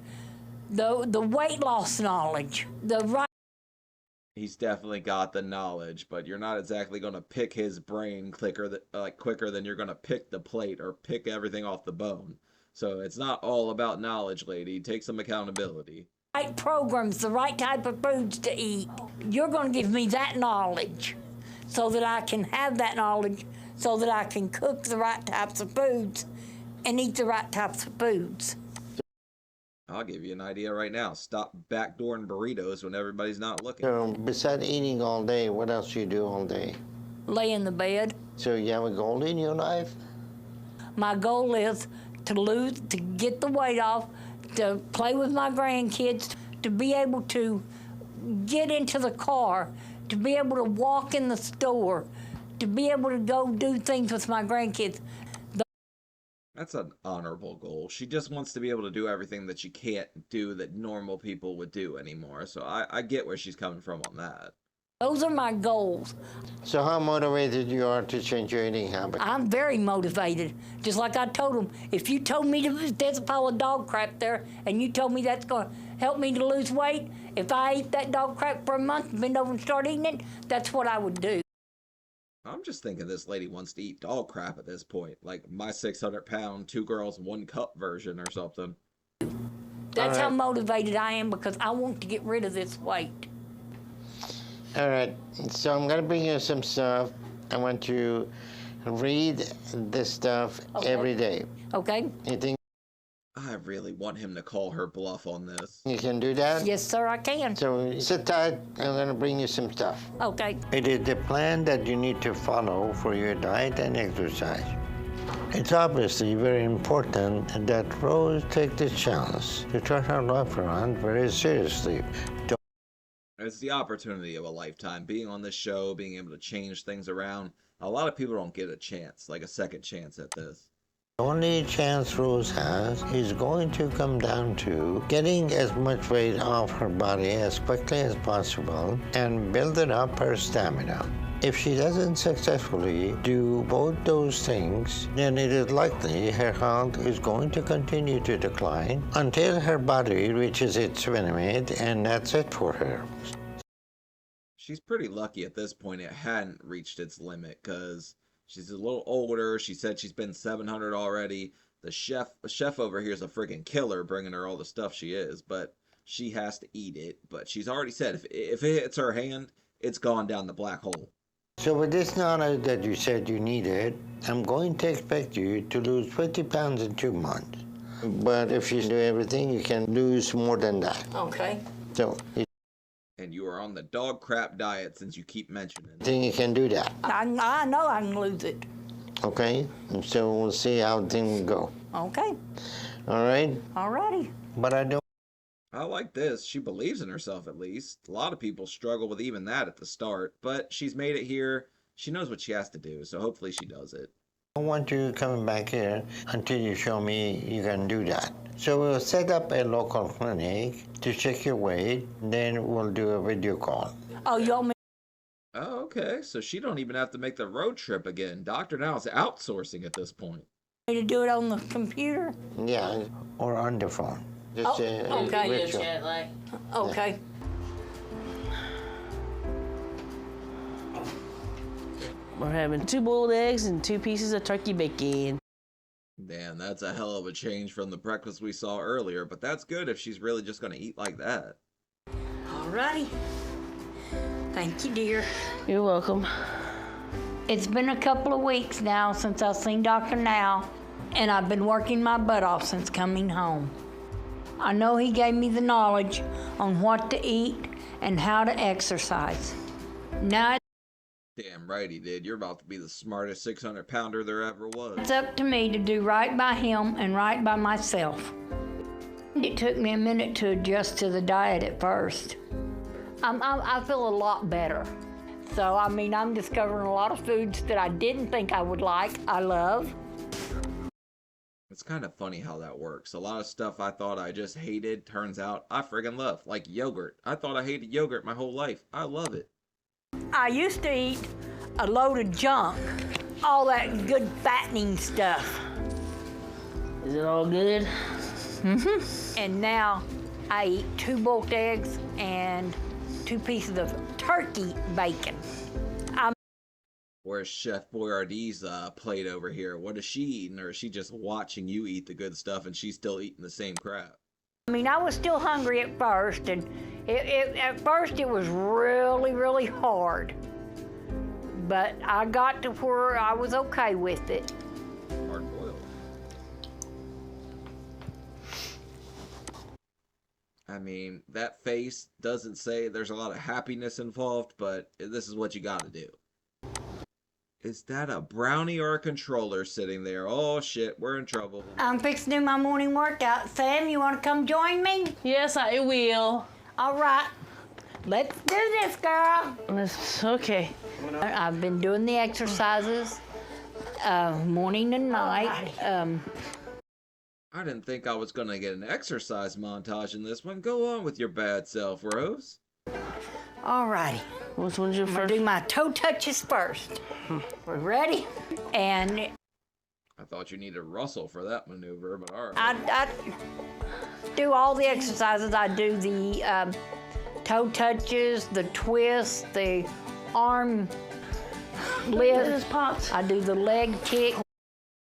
C: the weight loss knowledge, the right.
A: He's definitely got the knowledge, but you're not exactly going to pick his brain quicker than you're going to pick the plate or pick everything off the bone. So it's not all about knowledge, lady. Take some accountability.
C: Right programs, the right type of foods to eat. You're going to give me that knowledge so that I can have that knowledge, so that I can cook the right types of foods and eat the right types of foods.
A: I'll give you an idea right now. Stop backdooring burritos when everybody's not looking.
G: So besides eating all day, what else you do all day?
C: Lay in the bed.
G: So you have a goal in your life?
C: My goal is to get the weight off, to play with my grandkids, to be able to get into the car, to be able to walk in the store, to be able to go do things with my grandkids.
A: That's an honorable goal. She just wants to be able to do everything that she can't do that normal people would do anymore. So I get where she's coming from on that.
C: Those are my goals.
G: So how motivated you are to change your eating habit?
C: I'm very motivated. Just like I told them, if you told me there's a pile of dog crap there and you told me that's going to help me to lose weight, if I ate that dog crap for a month and bend over and start eating it, that's what I would do.
A: I'm just thinking this lady wants to eat dog crap at this point. Like my 600-pound, 2 girls, 1 cup version or something.
C: That's how motivated I am, because I want to get rid of this weight.
G: All right, so I'm gonna bring you some stuff. I want you to read this stuff every day.
C: Okay?
G: You think
A: I really want him to call her bluff on this.
G: you can do that?
C: Yes, sir, I can.
G: So sit tight, I'm gonna bring you some stuff.
C: Okay.
G: It is the plan that you need to follow for your diet and exercise. It's obviously very important that Rose take the chance to turn her life around very seriously.
A: It's the opportunity of a lifetime. Being on this show, being able to change things around. A lot of people don't get a chance, like a second chance at this.
G: The only chance Rose has is going to come down to getting as much weight off her body as quickly as possible and building up her stamina. If she doesn't successfully do both those things, then it is likely her health is going to continue to decline until her body reaches its limit, and that's it for her.
A: She's pretty lucky at this point it hadn't reached its limit, because she's a little older. She said she's been 700 already. The chef over here is a freaking killer, bringing her all the stuff she is, but she has to eat it. But she's already said if it hits her hand, it's gone down the black hole.
G: So with this knowledge that you said you needed, I'm going to expect you to lose 20 pounds in 2 months. But if you do everything, you can lose more than that.
C: Okay.
G: So
A: And you are on the dog crap diet since you keep mentioning it.
G: think you can do that,
C: I know I can lose it.
G: okay? And so we'll see how things go.
C: Okay.
G: All right?
C: All righty.
G: But I don't.
A: I like this. She believes in herself, at least. A lot of people struggle with even that at the start, but she's made it here. She knows what she has to do, so hopefully she does it.
G: I want you coming back here until you show me you can do that. So we'll set up a local clinic to check your weight, then we'll do a video call.
C: Oh, you want me
A: Oh, okay. So she don't even have to make the road trip again. Dr. Now's outsourcing at this point.
C: to do it on the computer?
G: Yeah, or on the phone. Just
C: okay.
G: virtual.
C: Okay.
B: We're having 2 boiled eggs and 2 pieces of turkey bacon.
A: Man, that's a hell of a change from the breakfast we saw earlier, but that's good if she's really just going to eat like that.
C: All righty. Thank you, dear.
B: You're welcome.
C: It's been a couple of weeks now since I've seen Dr. Now, and I've been working my butt off since coming home. I know he gave me the knowledge on what to eat and how to exercise. Now
A: Damn right he did. You're about to be the smartest 600-pounder there ever was.
C: It's up to me to do right by him and right by myself. It took me a minute to adjust to the diet at first. I feel a lot better. So, I mean, I'm discovering a lot of foods that I didn't think I would like, I love.
A: It's kind of funny how that works. A lot of stuff I thought I just hated, turns out I friggin' love. Like yogurt. I thought I hated yogurt my whole life. I love it.
C: I used to eat a load of junk, all that good fattening stuff.
B: Is it all good?
C: Mm-hmm. And now I eat 2 boiled eggs and 2 pieces of turkey bacon.
A: Where's Chef Boyardee's plate over here? What is she eating? Or is she just watching you eat the good stuff and she's still eating the same crap?
C: I mean, I was still hungry at first, and at first it was really, really hard. But I got to where I was okay with it.
A: Hard boiled. I mean, that face doesn't say there's a lot of happiness involved, but this is what you gotta do. Is that a brownie or a controller sitting there? Oh shit, we're in trouble.
C: I'm fixing to do my morning workout. Sam, you want to come join me?
B: Yes, I will.
C: All right. Let's do this, girl.
B: Okay.
C: I've been doing the exercises morning and night.
A: I didn't think I was gonna get an exercise montage in this one. Go on with your bad self, Rose.
C: All righty.
B: Which one's your
C: I'm
B: first?
C: gonna do my toe touches first. We're ready? And
A: I thought you needed Russell for that maneuver, but alright.
C: I do all the exercises. I do the toe touches, the twists, the arm lift. I do the leg kick.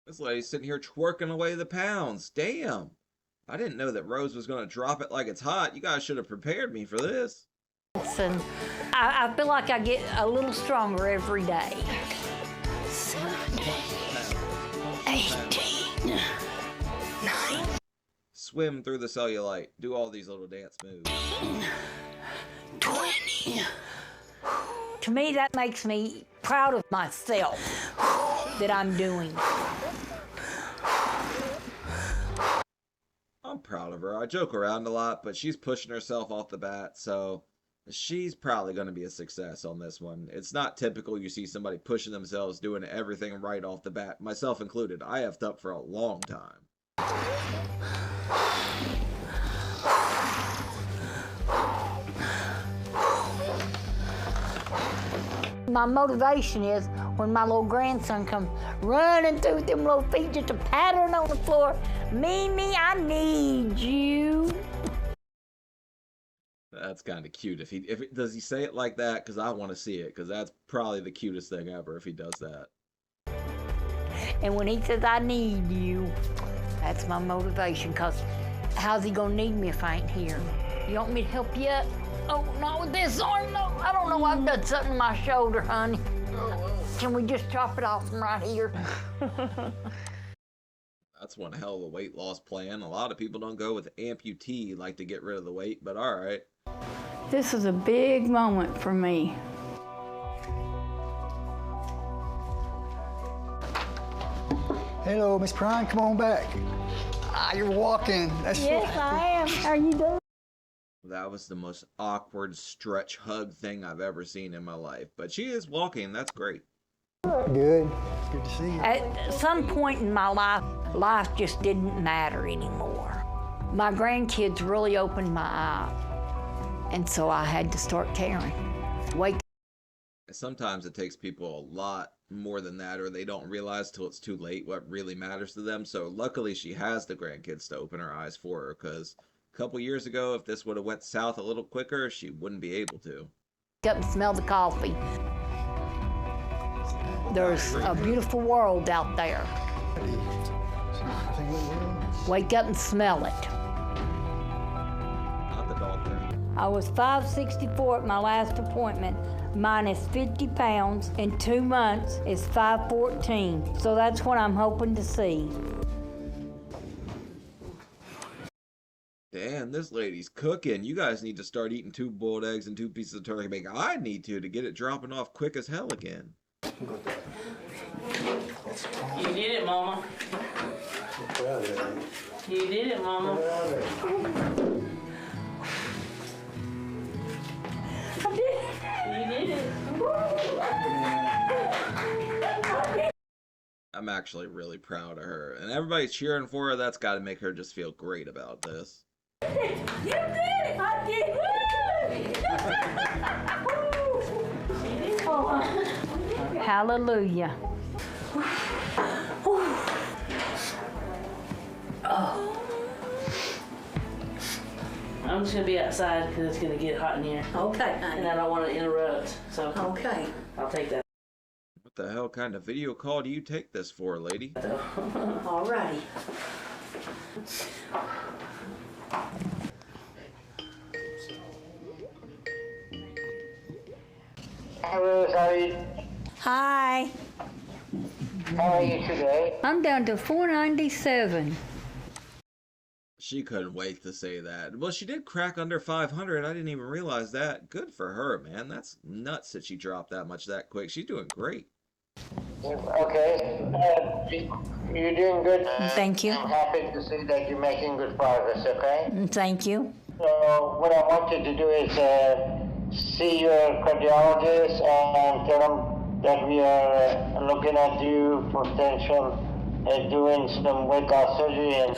A: This lady's sitting here twerking away the pounds. Damn. I didn't know that Rose was gonna drop it like it's hot. You guys should have prepared me for this.
C: And I feel like I get a little stronger every day. 17, 18, 19.
A: Swim through the cellulite. Do all these little dance moves.
C: 20. To me, that makes me proud of myself that I'm doing.
A: I'm proud of her. I joke around a lot, but she's pushing herself off the bat, so she's probably going to be a success on this one. It's not typical you see somebody pushing themselves, doing everything right off the bat, myself included. I effed up for a long time.
C: My motivation is when my little grandson comes running through with them little feet, just a pattern on the floor. Mimi, I need you.
A: That's kind of cute. Does he say it like that? Because I want to see it. Because that's probably the cutest thing ever if he does that.
C: And when he says, I need you, that's my motivation. Because how's he gonna need me if I ain't here? You want me to help you up? Oh, not with this arm. No, I don't know. I've done something to my shoulder, honey. Can we just chop it off from right here?
A: That's one hell of a weight loss plan. A lot of people don't go with amputee, like to get rid of the weight, but all right.
E: This is a big moment for me.
H: Hello, Miss Prime, come on back. You're walking. That's
C: Yes, I am. How are you doing?
A: That was the most awkward stretch hug thing I've ever seen in my life. But she is walking. That's great.
H: good. Good to see you.
C: At some point in my life just didn't matter anymore. My grandkids really opened my eye, and so I had to start caring.
A: Sometimes it takes people a lot more than that, or they don't realize till it's too late what really matters to them. So luckily she has the grandkids to open her eyes for her, because a couple years ago, if this would have went south a little quicker, she wouldn't be able to.
C: Wake up and smell the coffee. There's a beautiful world out there. Wake up and smell it.
A: Not the dog thing.
C: I was 564 at my last appointment. Minus 50 pounds in 2 months is 514. So that's what I'm hoping to see.
A: Dan man, this lady's cooking. You guys need to start eating 2 boiled eggs and 2 pieces of turkey bacon. I need to get it dropping off quick as hell again.
B: You did it, Mama. You did it, Mama. You did it.
A: I'm actually really proud of her. And everybody's cheering for her. That's got to make her just feel great about this.
C: You did it! I did it! Hallelujah.
B: I'm just gonna be outside because it's gonna get hot in here.
C: Okay,
B: And
C: honey.
B: I don't want to interrupt, so
C: Okay.
B: I'll take that.
A: What the hell kind of video call do you take this for, lady?
C: All righty.
I: Hi, Rose. How are you?
C: Hi.
I: How are you today?
E: I'm down to 497.
A: She couldn't wait to say that. Well, she did crack under 500. I didn't even realize that. Good for her, man. That's nuts that she dropped that much that quick. She's doing great.
I: Okay. You're doing good.
C: Thank you.
I: I'm happy to see that you're making good progress, okay?
C: Thank you.
I: So what I want you to do is see your cardiologist and tell them that we are looking at you for potential doing some weight loss surgery. And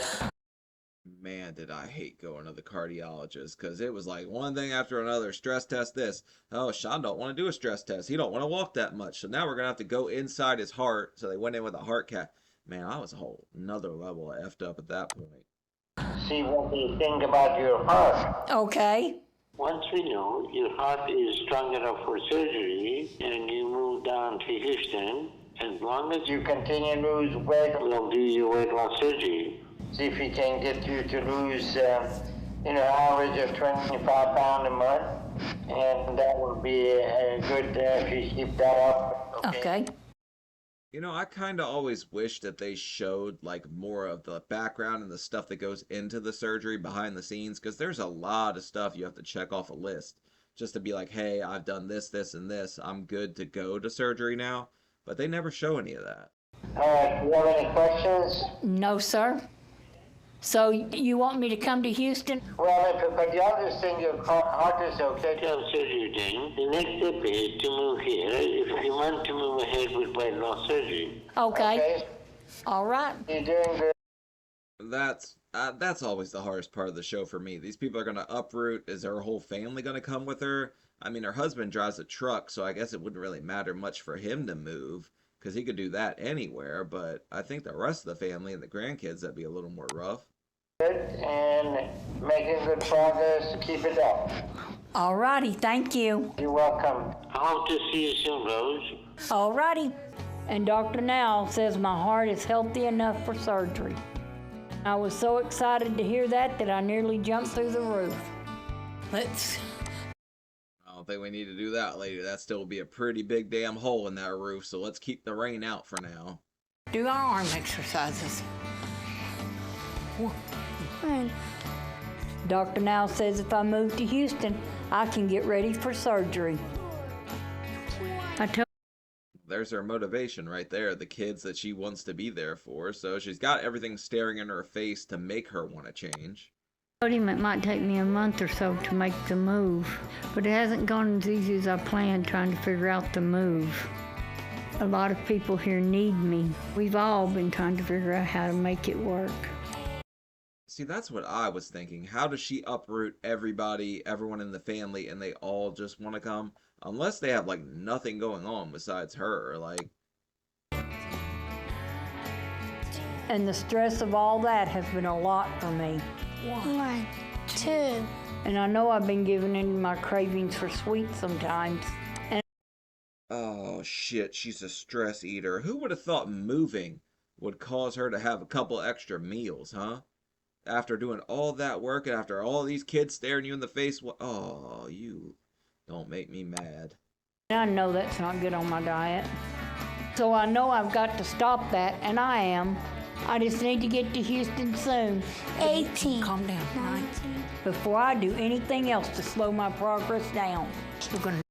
A: Man, did I hate going to the cardiologist, because it was like one thing after another. Stress test this. Oh, Sean don't want to do a stress test. He don't want to walk that much. So now we're going to have to go inside his heart. So they went in with a heart cath. Man, I was a whole another level of effed up at that point.
I: see what you think about your heart.
C: Okay.
I: Once we know your heart is strong enough for surgery and you move down to Houston, as long as you continue to lose weight, we'll do your weight loss surgery. See if we can get you to lose, average of 25 pounds a month, and that would be good if you keep that up.
C: Okay.
A: You know, I kind of always wish that they showed like more of the background and the stuff that goes into the surgery behind the scenes, because there's a lot of stuff you have to check off a list just to be like, hey, I've done this, this, and this. I'm good to go to surgery now. But they never show any of that.
I: All right, do you have any questions?
C: No, sir. So you want me to come to Houston?
I: Well, if a cardiologist thinks your heart is okay to have surgery done, the next step is to move here if you want to move ahead with weight loss surgery.
C: Okay. All right.
I: You're doing good.
A: That's always the hardest part of the show for me. These people are going to uproot. Is her whole family going to come with her? I mean, her husband drives a truck, so I guess it wouldn't really matter much for him to move, because he could do that anywhere. But I think the rest of the family and the grandkids, that'd be a little more rough.
I: Good and making good progress. Keep it up.
C: All righty. Thank you.
I: You're welcome. I hope to see you soon, Rose.
C: All righty. And Dr. Now says my heart is healthy enough for surgery. I was so excited to hear that I nearly jumped through the roof.
A: I don't think we need to do that, lady. That still would be a pretty big damn hole in that roof, so let's keep the rain out for now.
C: Do our arm exercises. And Dr. Now says if I move to Houston, I can get ready for surgery.
A: There's her motivation right there, the kids that she wants to be there for. So she's got everything staring in her face to make her want to change.
E: I told him it might take me a month or so to make the move, but it hasn't gone as easy as I planned trying to figure out the move. A lot of people here need me. We've all been trying to figure out how to make it work.
A: See, that's what I was thinking. How does she uproot everybody, everyone in the family, and they all just want to come? Unless they have, like, nothing going on besides her, like...
C: And the stress of all that has been a lot for me.
J: 1, 2.
C: And I know I've been giving in to my cravings for sweets sometimes.
A: Oh, shit, she's a stress eater. Who would have thought moving would cause her to have a couple extra meals, huh? After doing all that work and after all these kids staring you in the face, oh, you don't make me mad.
C: I know that's not good on my diet. So I know I've got to stop that, and I am. I just need to get to Houston soon.
J: 18.
C: Calm down.
J: 19.
C: Before I do anything else to slow my progress down. We're gonna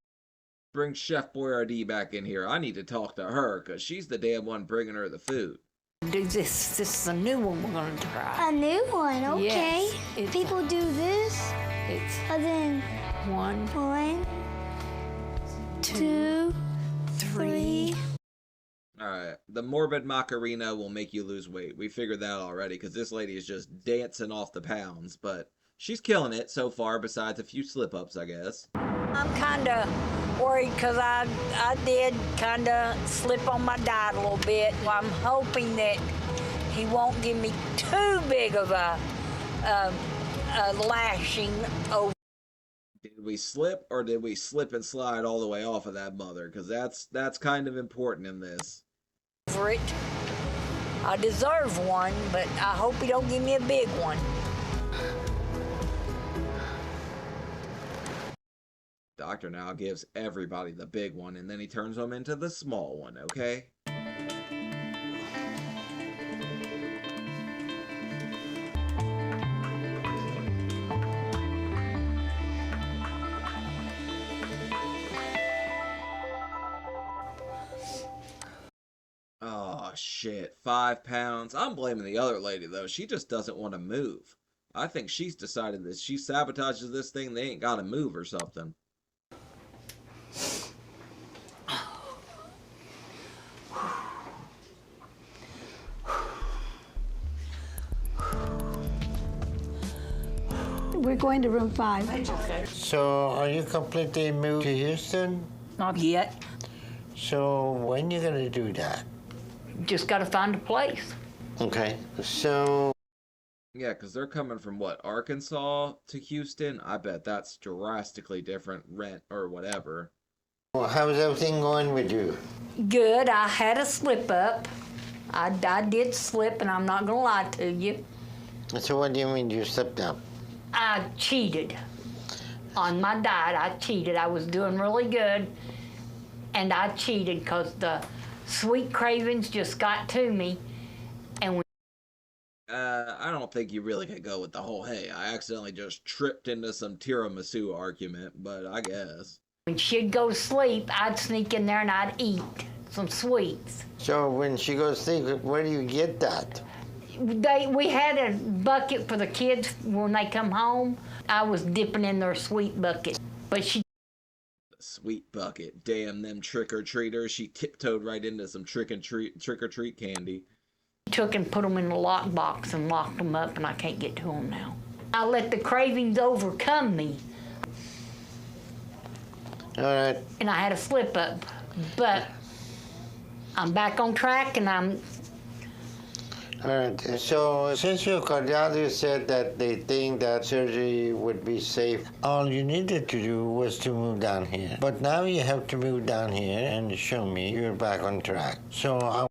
A: Bring Chef Boyardee back in here. I need to talk to her, because she's the damn one bringing her the food.
C: do this. This is a new one we're gonna try.
J: A new one, okay.
C: Yes,
J: People do this,
C: It's
J: and then
C: 1,
J: 1, 2, 3.
A: Alright, the morbid Macarena will make you lose weight. We figured that already, because this lady is just dancing off the pounds, but she's killing it so far, besides a few slip-ups, I guess.
C: I'm kind of worried because I did kind of slip on my diet a little bit. I'm hoping that he won't give me too big of a lashing over.
A: Did we slip, or did we slip and slide all the way off of that mother? Because that's kind of important in this.
C: It. I deserve one, but I hope he don't give me a big one.
A: Doctor now gives everybody the big one, and then he turns them into the small one, okay? Oh, shit. 5 pounds. I'm blaming the other lady, though. She just doesn't want to move. I think she's decided that she sabotages this thing, they ain't got to move or something.
J: We're going to room 5.
G: So are you completely moved to Houston?
C: Not yet.
G: So when you gonna do that?
C: Just got to find a place.
G: Okay. So
A: Yeah, because they're coming from, what, Arkansas to Houston? I bet that's drastically different rent or whatever.
G: how's everything going with you?
C: Good. I had a slip up. I did slip, and I'm not going to lie to you.
G: So what do you mean you slipped up?
C: I cheated on my diet. I cheated. I was doing really good, and I cheated because the sweet cravings just got to me. And when
A: I don't think you really could go with the whole, hey, I accidentally just tripped into some tiramisu argument, but I guess.
C: when she'd go to sleep, I'd sneak in there and I'd eat some sweets.
G: So when she goes to sleep, where do you get that?
C: We had a bucket for the kids when they come home. I was dipping in their sweet bucket, but she.
A: The sweet bucket, damn them trick-or-treaters. She tiptoed right into some trick-or-treat candy.
C: Took and put them in the lockbox and locked them up, and I can't get to them now. I let the cravings overcome me.
G: All right.
C: And I had a slip up, but I'm back on track, and I'm.
G: All right. So since your cardiologist said that they think that surgery would be safe, all you needed to do was to move down here. But now you have to move down here and show me you're back on track. So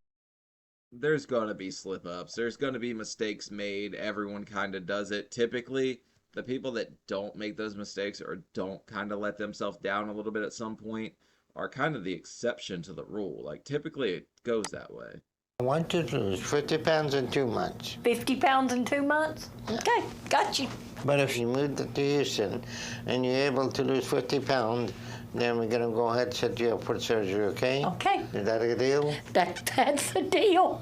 A: There's gonna be slip-ups. There's gonna be mistakes made. Everyone kind of does it. Typically, the people that don't make those mistakes or don't kind of let themselves down a little bit at some point are kind of the exception to the rule. Like, typically it goes that way.
G: I want you to lose 50 pounds in 2 months.
C: 50 pounds in 2 months? Okay, got you.
G: But if you move to Houston and you're able to lose 50 pounds, then we're going to go ahead and set you up for surgery, okay?
C: Okay.
G: Is that a deal?
C: That's a deal.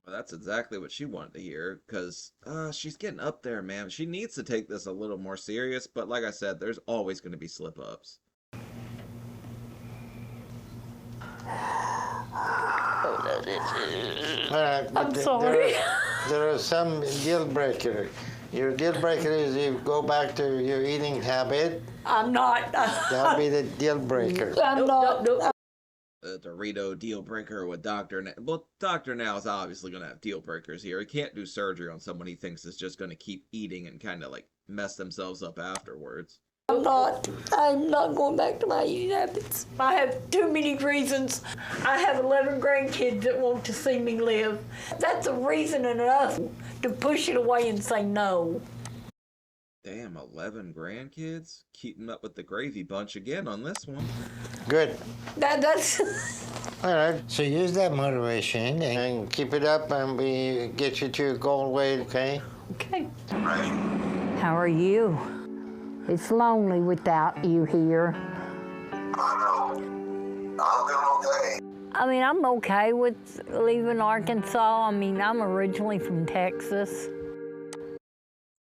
A: Well, that's exactly what she wanted to hear, because she's getting up there, man. She needs to take this a little more serious, but like I said, there's always going to be slip-ups.
G: All right.
C: I'm sorry.
G: There are some deal breakers. Your deal breaker is you go back to your eating habit.
C: I'm not.
G: That'll be the deal breaker.
C: I'm not.
A: The Dorito deal breaker with Dr. Now. Well, Dr. Now is obviously going to have deal breakers here. He can't do surgery on someone he thinks is just going to keep eating and kind of like mess themselves up afterwards.
C: I'm not going back to my eating habits. I have too many reasons. I have 11 grandkids that want to see me live. That's a reason enough to push it away and say no.
A: Damn, 11 grandkids? Keeping up with the gravy bunch again on this one.
G: Good.
C: That's
G: All right. So use that motivation and keep it up, and we get you to your goal weight, okay?
C: okay. How are you? It's lonely without you here.
K: I know. I'm doing okay.
C: I mean, I'm okay with leaving Arkansas. I mean, I'm originally from Texas.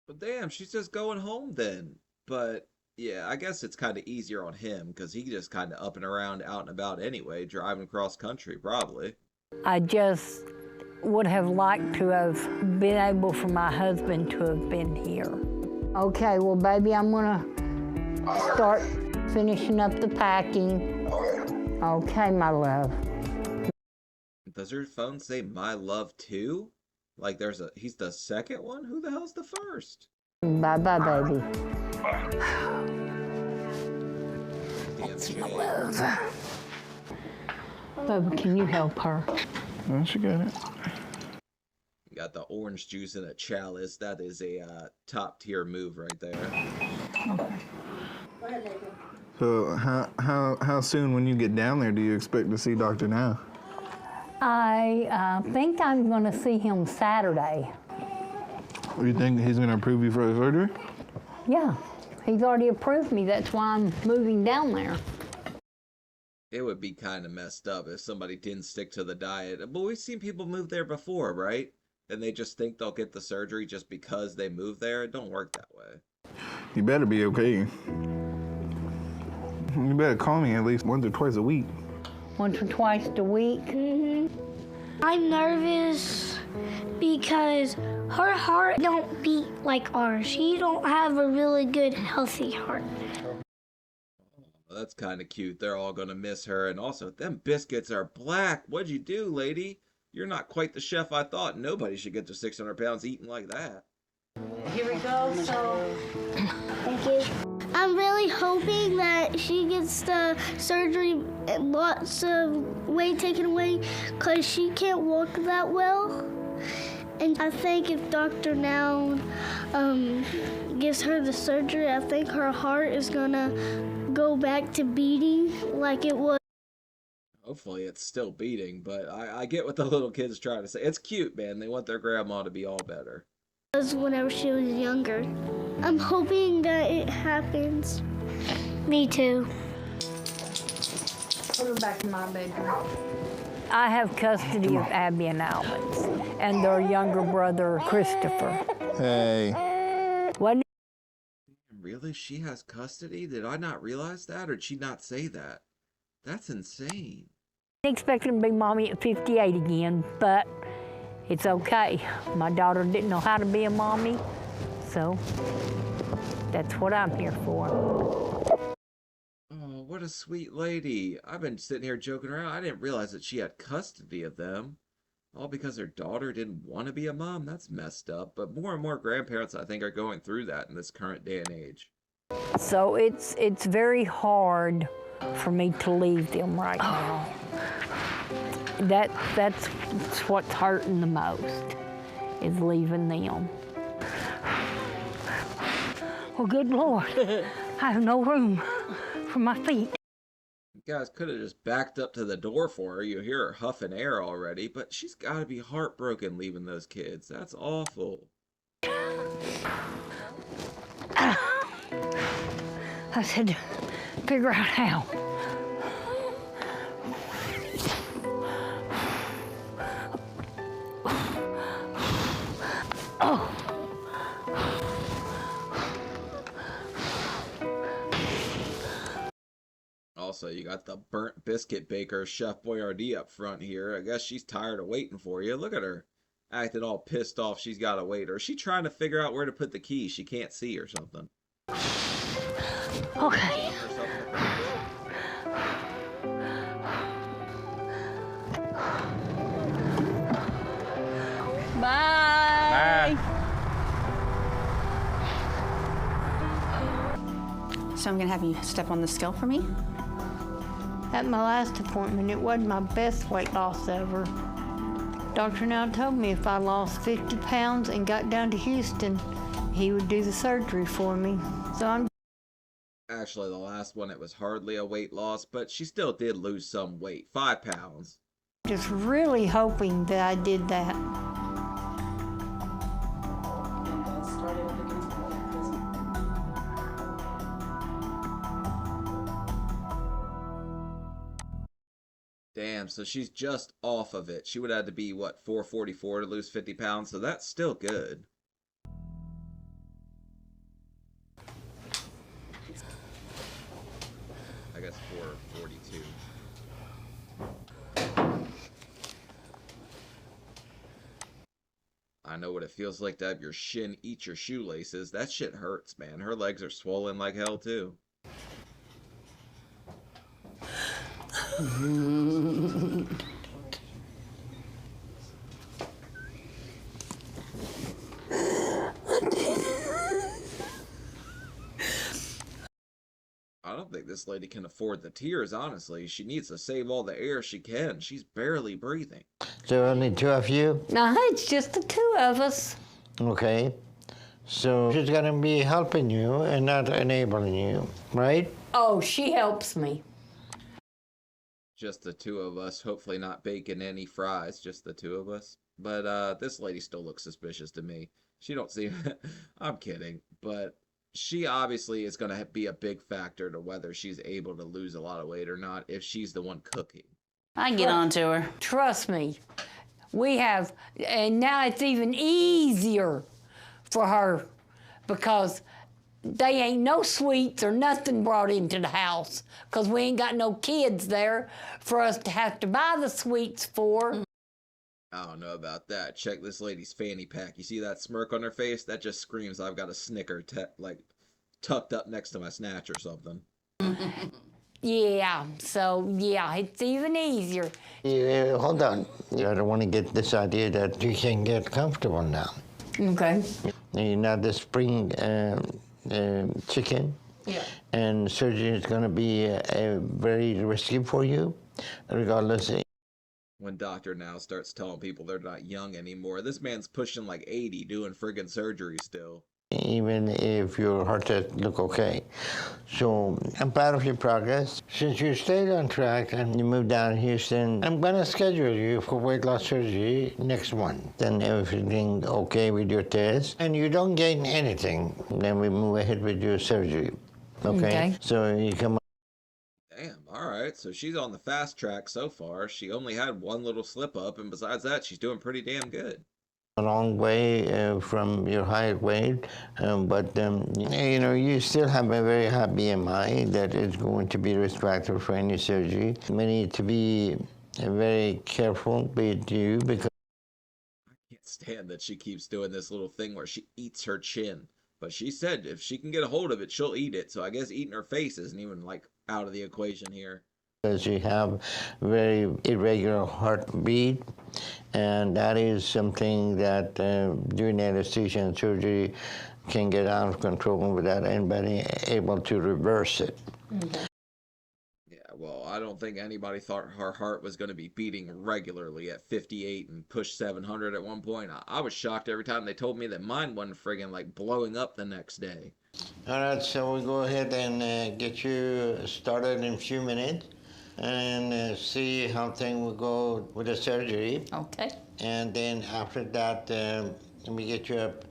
A: Well, damn, she's just going home then. But, yeah, I guess it's kind of easier on him, because he just kind of up and around, out and about anyway, driving cross country, probably.
C: I just would have liked to have been able for my husband to have been here. Okay, well, baby, I'm gonna start finishing up the packing.
K: Okay.
C: Okay, my love.
A: Does her phone say my love too? Like he's the second one? Who the hell's the first?
C: Bye-bye, baby.
A: That's
C: my love. Baby, can you help her?
D: No, she got it.
A: Got the orange juice in a chalice. That is a top tier move right there.
D: Okay. So how soon when you get down there do you expect to see Dr. Now?
C: I think I'm gonna see him Saturday.
D: You think he's gonna approve you for the surgery?
C: Yeah, he's already approved me. That's why I'm moving down there.
A: It would be kind of messed up if somebody didn't stick to the diet. But we've seen people move there before, right? And they just think they'll get the surgery just because they moved there. It don't work that way.
D: You better be okay. You better call me at least once or twice a week.
C: Once or twice a week.
J: I'm nervous because her heart don't beat like ours. She don't have a really good, healthy heart.
A: Well, that's kind of cute. They're all gonna miss her. And also, them biscuits are black. What'd you do, lady? You're not quite the chef I thought. Nobody should get to 600 pounds eating like that.
B: Here we go. So,
J: Thank you. I'm really hoping that she gets the surgery and lots of weight taken away because she can't walk that well. And I think if Dr. Now gives her the surgery, I think her heart is gonna go back to beating like it was.
A: Hopefully it's still beating, but I get what the little kid's trying to say. It's cute, man. They want their grandma to be all better.
J: Whenever she was younger. I'm hoping that it happens. Me too.
C: Put her back in my bedroom. I have custody of Abby and Alex and their younger brother, Christopher.
D: Hey.
C: What?
A: Really? She has custody? Did I not realize that, or did she not say that? That's insane.
C: I expected to be mommy at 58 again, but it's okay. My daughter didn't know how to be a mommy, so that's what I'm here for.
A: Oh, what a sweet lady. I've been sitting here joking around. I didn't realize that she had custody of them. All because her daughter didn't want to be a mom. That's messed up. But more and more grandparents, I think, are going through that in this current day and age.
C: So it's very hard for me to leave them right now. That's what's hurting the most, is leaving them. Oh, good Lord, I have no room for my feet.
A: You guys could have just backed up to the door for her. You hear her huffing air already, but she's got to be heartbroken leaving those kids. That's awful.
C: I said, figure out how. Oh.
A: Also, you got the burnt biscuit baker, Chef Boyardee, up front here. I guess she's tired of waiting for you. Look at her, acting all pissed off she's got to wait. Or is she trying to figure out where to put the key she can't see or something?
C: Okay. Bye.
L: So I'm gonna have you step on the scale for me.
E: At my last appointment, it wasn't my best weight loss ever. Dr. Now told me if I lost 50 pounds and got down to Houston, he would do the surgery for me. So I'm
A: Actually, the last one, it was hardly a weight loss, but she still did lose some weight. 5 pounds.
E: just really hoping that I did that.
A: Damn, so she's just off of it. She would have had to be, what, 444 to lose 50 pounds, so that's still good. I guess 442. I know what it feels like to have your shin eat your shoelaces. That shit hurts, man. Her legs are swollen like hell, too. I don't think this lady can afford the tears, honestly. She needs to save all the air she can. She's barely breathing.
G: So only 2 of you?
E: No, it's just the 2 of us.
G: Okay. So she's going to be helping you and not enabling you, right?
C: Oh, she helps me.
A: Just the 2 of us, hopefully not baking any fries, just the 2 of us. But this lady still looks suspicious to me. She don't seem... I'm kidding, but she obviously is going to be a big factor to whether she's able to lose a lot of weight or not if she's the one cooking.
B: I get on to her.
C: Trust me. We have, and now it's even easier for her because they ain't no sweets or nothing brought into the house because we ain't got no kids there for us to have to buy the sweets for.
A: I don't know about that. Check this lady's fanny pack. You see that smirk on her face? That just screams I've got a Snicker like tucked up next to my snatch or something.
C: Yeah, so yeah, it's even easier.
G: Yeah, hold on. I don't want to get this idea that you can get comfortable now.
C: Okay.
G: You're not the spring chicken.
C: Yeah.
G: And surgery is going to be very risky for you, regardless.
A: When Dr. Now starts telling people they're not young anymore, this man's pushing like 80 doing friggin' surgery still.
G: Even if your heart test look okay. So I'm proud of your progress. Since you stayed on track and you moved down to Houston, I'm gonna schedule you for weight loss surgery next month. Then everything okay with your test and you don't gain anything, then we move ahead with your surgery. Okay? So you come.
A: Damn, alright, so she's on the fast track so far. She only had one little slip up, and besides that, she's doing pretty damn good.
G: A long way from your height weight, but you know, you still have a very high BMI that is going to be risk factor for any surgery. We need to be very careful with you because
A: I can't stand that she keeps doing this little thing where she eats her chin. But she said if she can get a hold of it, she'll eat it. So I guess eating her face isn't even like out of the equation here.
G: because you have very irregular heartbeat, and that is something that during anesthesia and surgery can get out of control without anybody able to reverse it.
A: Okay. Yeah, well, I don't think anybody thought her heart was going to be beating regularly at 58 and push 700 at one point. I was shocked every time they told me that mine wasn't friggin' like blowing up the next day.
G: All right, so we'll go ahead and get you started in a few minutes and see how things will go with the surgery.
B: Okay.
G: And then after that, we get you up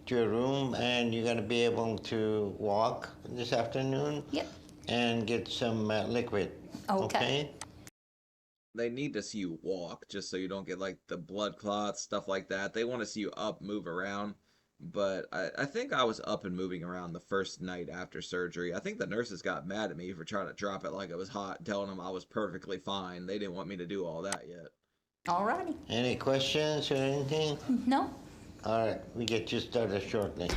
G: to your room, and you're going to be able to walk this afternoon.
B: Yep.
G: And get some liquid. Okay.
A: They need to see you walk just so you don't get like the blood clots, stuff like that. They want to see you up, move around. But I think I was up and moving around the first night after surgery. I think the nurses got mad at me for trying to drop it like it was hot, telling them I was perfectly fine. They didn't want me to do all that yet.
B: Alrighty.
G: Any questions or anything?
B: No.
G: All right, we get you started shortly.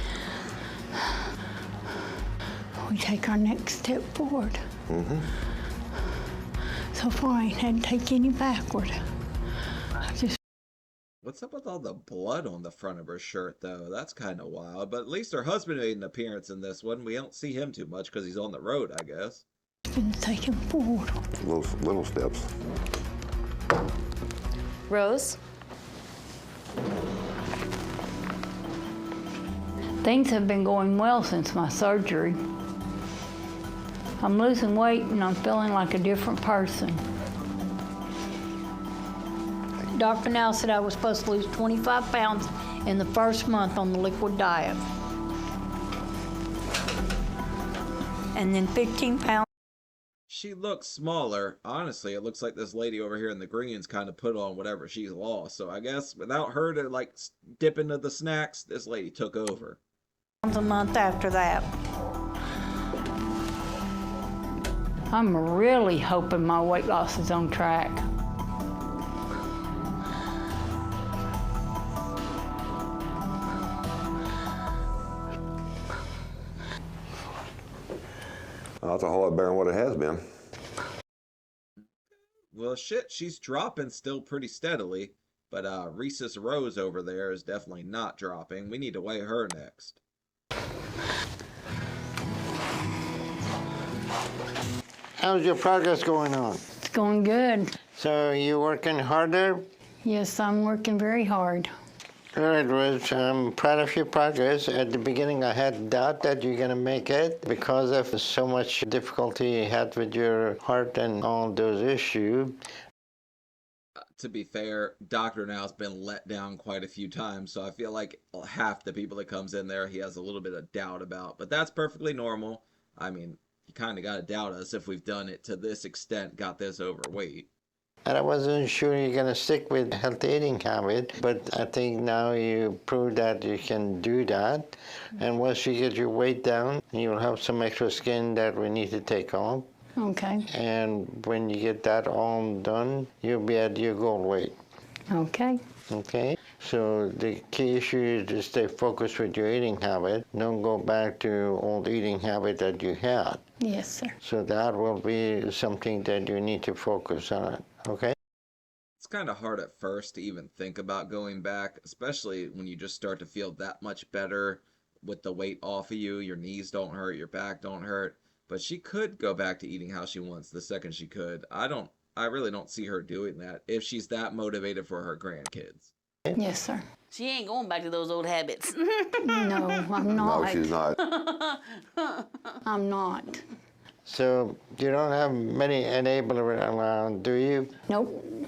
E: We take our next step forward.
F: Mm-hmm.
E: So far, I ain't had to take any backward.
A: What's up with all the blood on the front of her shirt, though? That's kind of wild. But at least her husband made an appearance in this one. We don't see him too much because he's on the road, I guess.
E: Been taken forward.
F: Little steps.
L: Rose?
E: Things have been going well since my surgery. I'm losing weight and I'm feeling like a different person. Doctor now said I was supposed to lose 25 pounds in the first month on the liquid diet. And then 15 pounds.
A: She looks smaller. Honestly, it looks like this lady over here in the greens kind of put on whatever she's lost. So I guess without her to like dip into the snacks, this lady took over.
E: A month after that. I'm really hoping my weight loss is on track.
F: That's a whole lot better than what it has been.
A: Well, shit, she's dropping still pretty steadily. But Rhesus Rose over there is definitely not dropping. We need to weigh her next.
G: How's your progress going on?
E: It's going good.
G: So you working harder?
E: Yes, I'm working very hard.
G: All right, Rose, I'm proud of your progress. At the beginning, I had doubt that you're going to make it because of so much difficulty you had with your heart and all those issues.
A: To be fair, Doctor Now's been let down quite a few times, so I feel like half the people that comes in there he has a little bit of doubt about. But that's perfectly normal. I mean, you kind of got to doubt us if we've done it to this extent, got this overweight.
G: And I wasn't sure you're going to stick with healthy eating habit, but I think now you proved that you can do that. And once you get your weight down, you'll have some extra skin that we need to take off.
E: Okay.
G: And when you get that all done, you'll be at your goal weight.
E: Okay.
G: Okay? So the key issue is to stay focused with your eating habit. Don't go back to old eating habit that you had.
E: Yes, sir.
G: So that will be something that you need to focus on, okay?
A: It's kind of hard at first to even think about going back, especially when you just start to feel that much better with the weight off of you. Your knees don't hurt, your back don't hurt. But she could go back to eating how she wants the second she could. I really don't see her doing that if she's that motivated for her grandkids.
E: Yes, sir.
B: She ain't going back to those old habits.
E: No, I'm not.
F: No, she's not.
E: I'm not.
G: So you don't have many enablers around, do you?
E: Nope.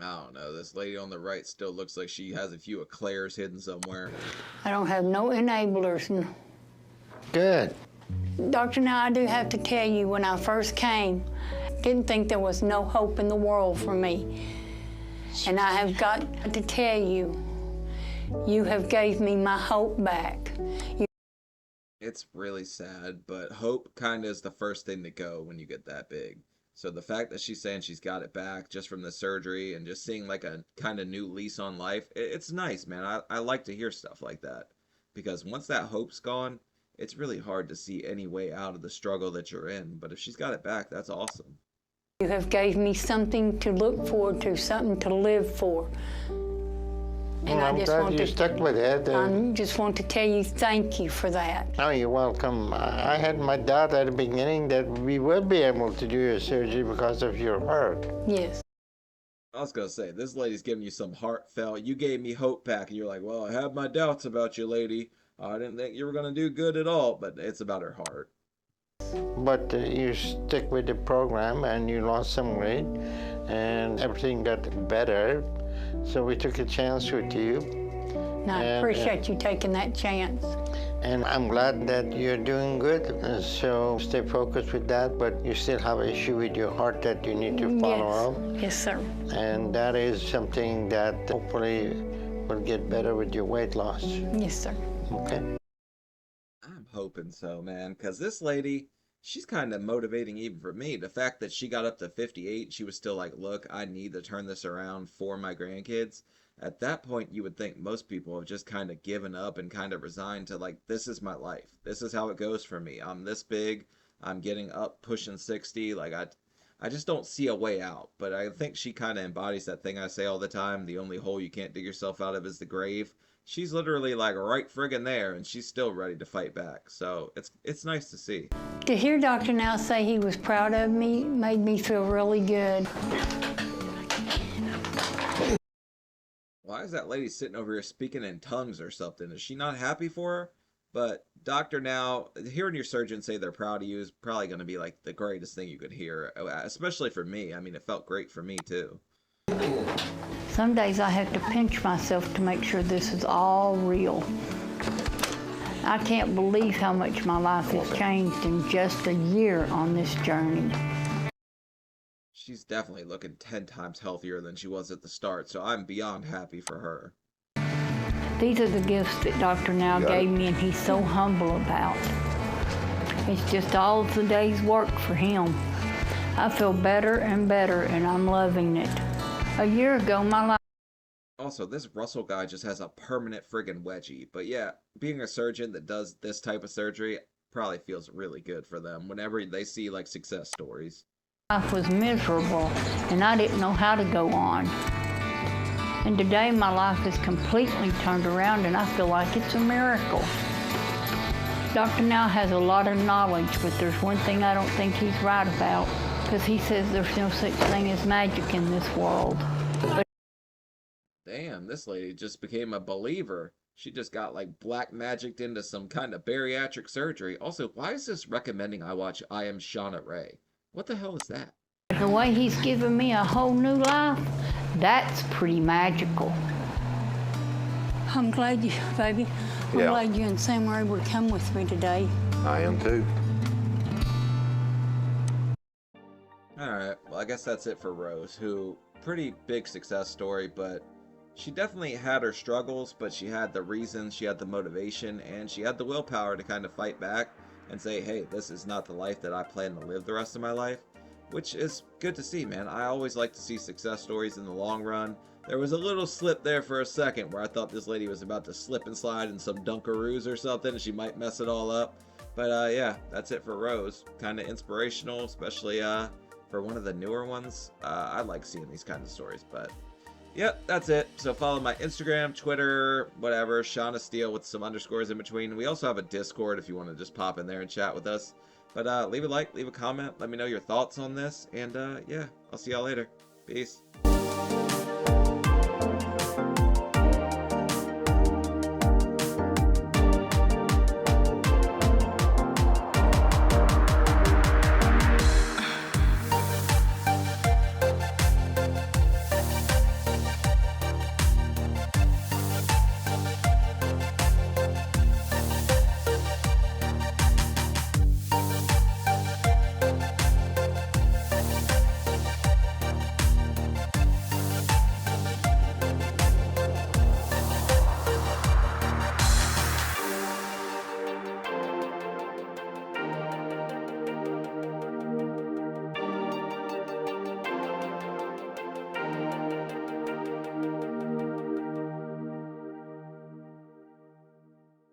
A: I don't know. This lady on the right still looks like she has a few eclairs hidden somewhere.
E: I don't have no enablers.
G: Good.
E: Doctor, now I do have to tell you, when I first came, didn't think there was no hope in the world for me. And I have got to tell you, you have gave me my hope back.
A: It's really sad, but hope kind of is the first thing to go when you get that big. So the fact that she's saying she's got it back just from the surgery and just seeing like a kind of new lease on life, it's nice, man. I like to hear stuff like that. Because once that hope's gone, it's really hard to see any way out of the struggle that you're in. But if she's got it back, that's awesome.
E: You have gave me something to look forward to, something to live for.
G: And well, I'm glad you stuck with it.
E: I just want to tell you thank you for that.
G: Oh, you're welcome. I had my doubt at the beginning that we would be able to do your surgery because of your heart.
E: Yes.
A: I was going to say, this lady's giving you some heartfelt, you gave me hope back, and you're like, well, I had my doubts about you, lady. I didn't think you were going to do good at all, but it's about her heart.
G: But you stick with the program and you lost some weight and everything got better. So we took a chance with you.
E: And I appreciate you taking that chance.
G: And I'm glad that you're doing good. So stay focused with that, but you still have an issue with your heart that you need to follow up.
E: Yes, sir.
G: And that is something that hopefully will get better with your weight loss.
E: Yes, sir.
G: Okay.
A: I'm hoping so, man, because this lady, she's kind of motivating even for me. The fact that she got up to 58, she was still like, look, I need to turn this around for my grandkids. At that point, you would think most people have just kind of given up and kind of resigned to like, this is my life. This is how it goes for me. I'm this big. I'm getting up pushing 60. Like, I just don't see a way out. But I think she kind of embodies that thing I say all the time. The only hole you can't dig yourself out of is the grave. She's literally like right friggin' there, and she's still ready to fight back. So it's nice to see.
E: To hear Dr. Now say he was proud of me made me feel really good.
A: Why is that lady sitting over here speaking in tongues or something? Is she not happy for her? But doctor, now hearing your surgeon say they're proud of you is probably going to be like the greatest thing you could hear, especially for me. I mean, it felt great for me too.
E: Some days I have to pinch myself to make sure this is all real. I can't believe how much my life has changed in just a year on this journey.
A: She's definitely looking 10 times healthier than she was at the start, so I'm beyond happy for her.
E: These are the gifts that Dr. Now gave me, and he's so humble about. It's just all of the day's work for him. I feel better and better, and I'm loving it. A year ago, my life...
A: Also, this Russell guy just has a permanent friggin' wedgie. But yeah, being a surgeon that does this type of surgery probably feels really good for them whenever they see, like, success stories.
E: Life was miserable, and I didn't know how to go on. And today my life is completely turned around, and I feel like it's a miracle. Dr. Now has a lot of knowledge, but there's one thing I don't think he's right about, because he says there's no such thing as magic in this world.
A: Damn, this lady just became a believer. She just got, like, black magicked into some kind of bariatric surgery. Also, why is this recommending I watch I Am Seanofsteelyt? What the hell is that?
E: The way he's given me a whole new life, that's pretty magical.
C: I'm glad you, baby. I'm glad you and Sam were able to come with me today.
F: I am too.
A: Alright, well, I guess that's it for Rose, who, pretty big success story, but she definitely had her struggles, but she had the reasons, she had the motivation, and she had the willpower to kind of fight back and say, hey, this is not the life that I plan to live the rest of my life, which is good to see, man. I always like to see success stories in the long run. There was a little slip there for a second where I thought this lady was about to slip and slide in some Dunkaroos or something, and she might mess it all up. But yeah, that's it for Rose. Kind of inspirational, especially for one of the newer ones. I like seeing these kinds of stories, but yep, that's it. So follow my Instagram, Twitter, whatever, Seanofsteelyt with some underscores in between. We also have a Discord if you want to just pop in there and chat with us. But leave a like, leave a comment, let me know your thoughts on this, and yeah, I'll see y'all later. Peace.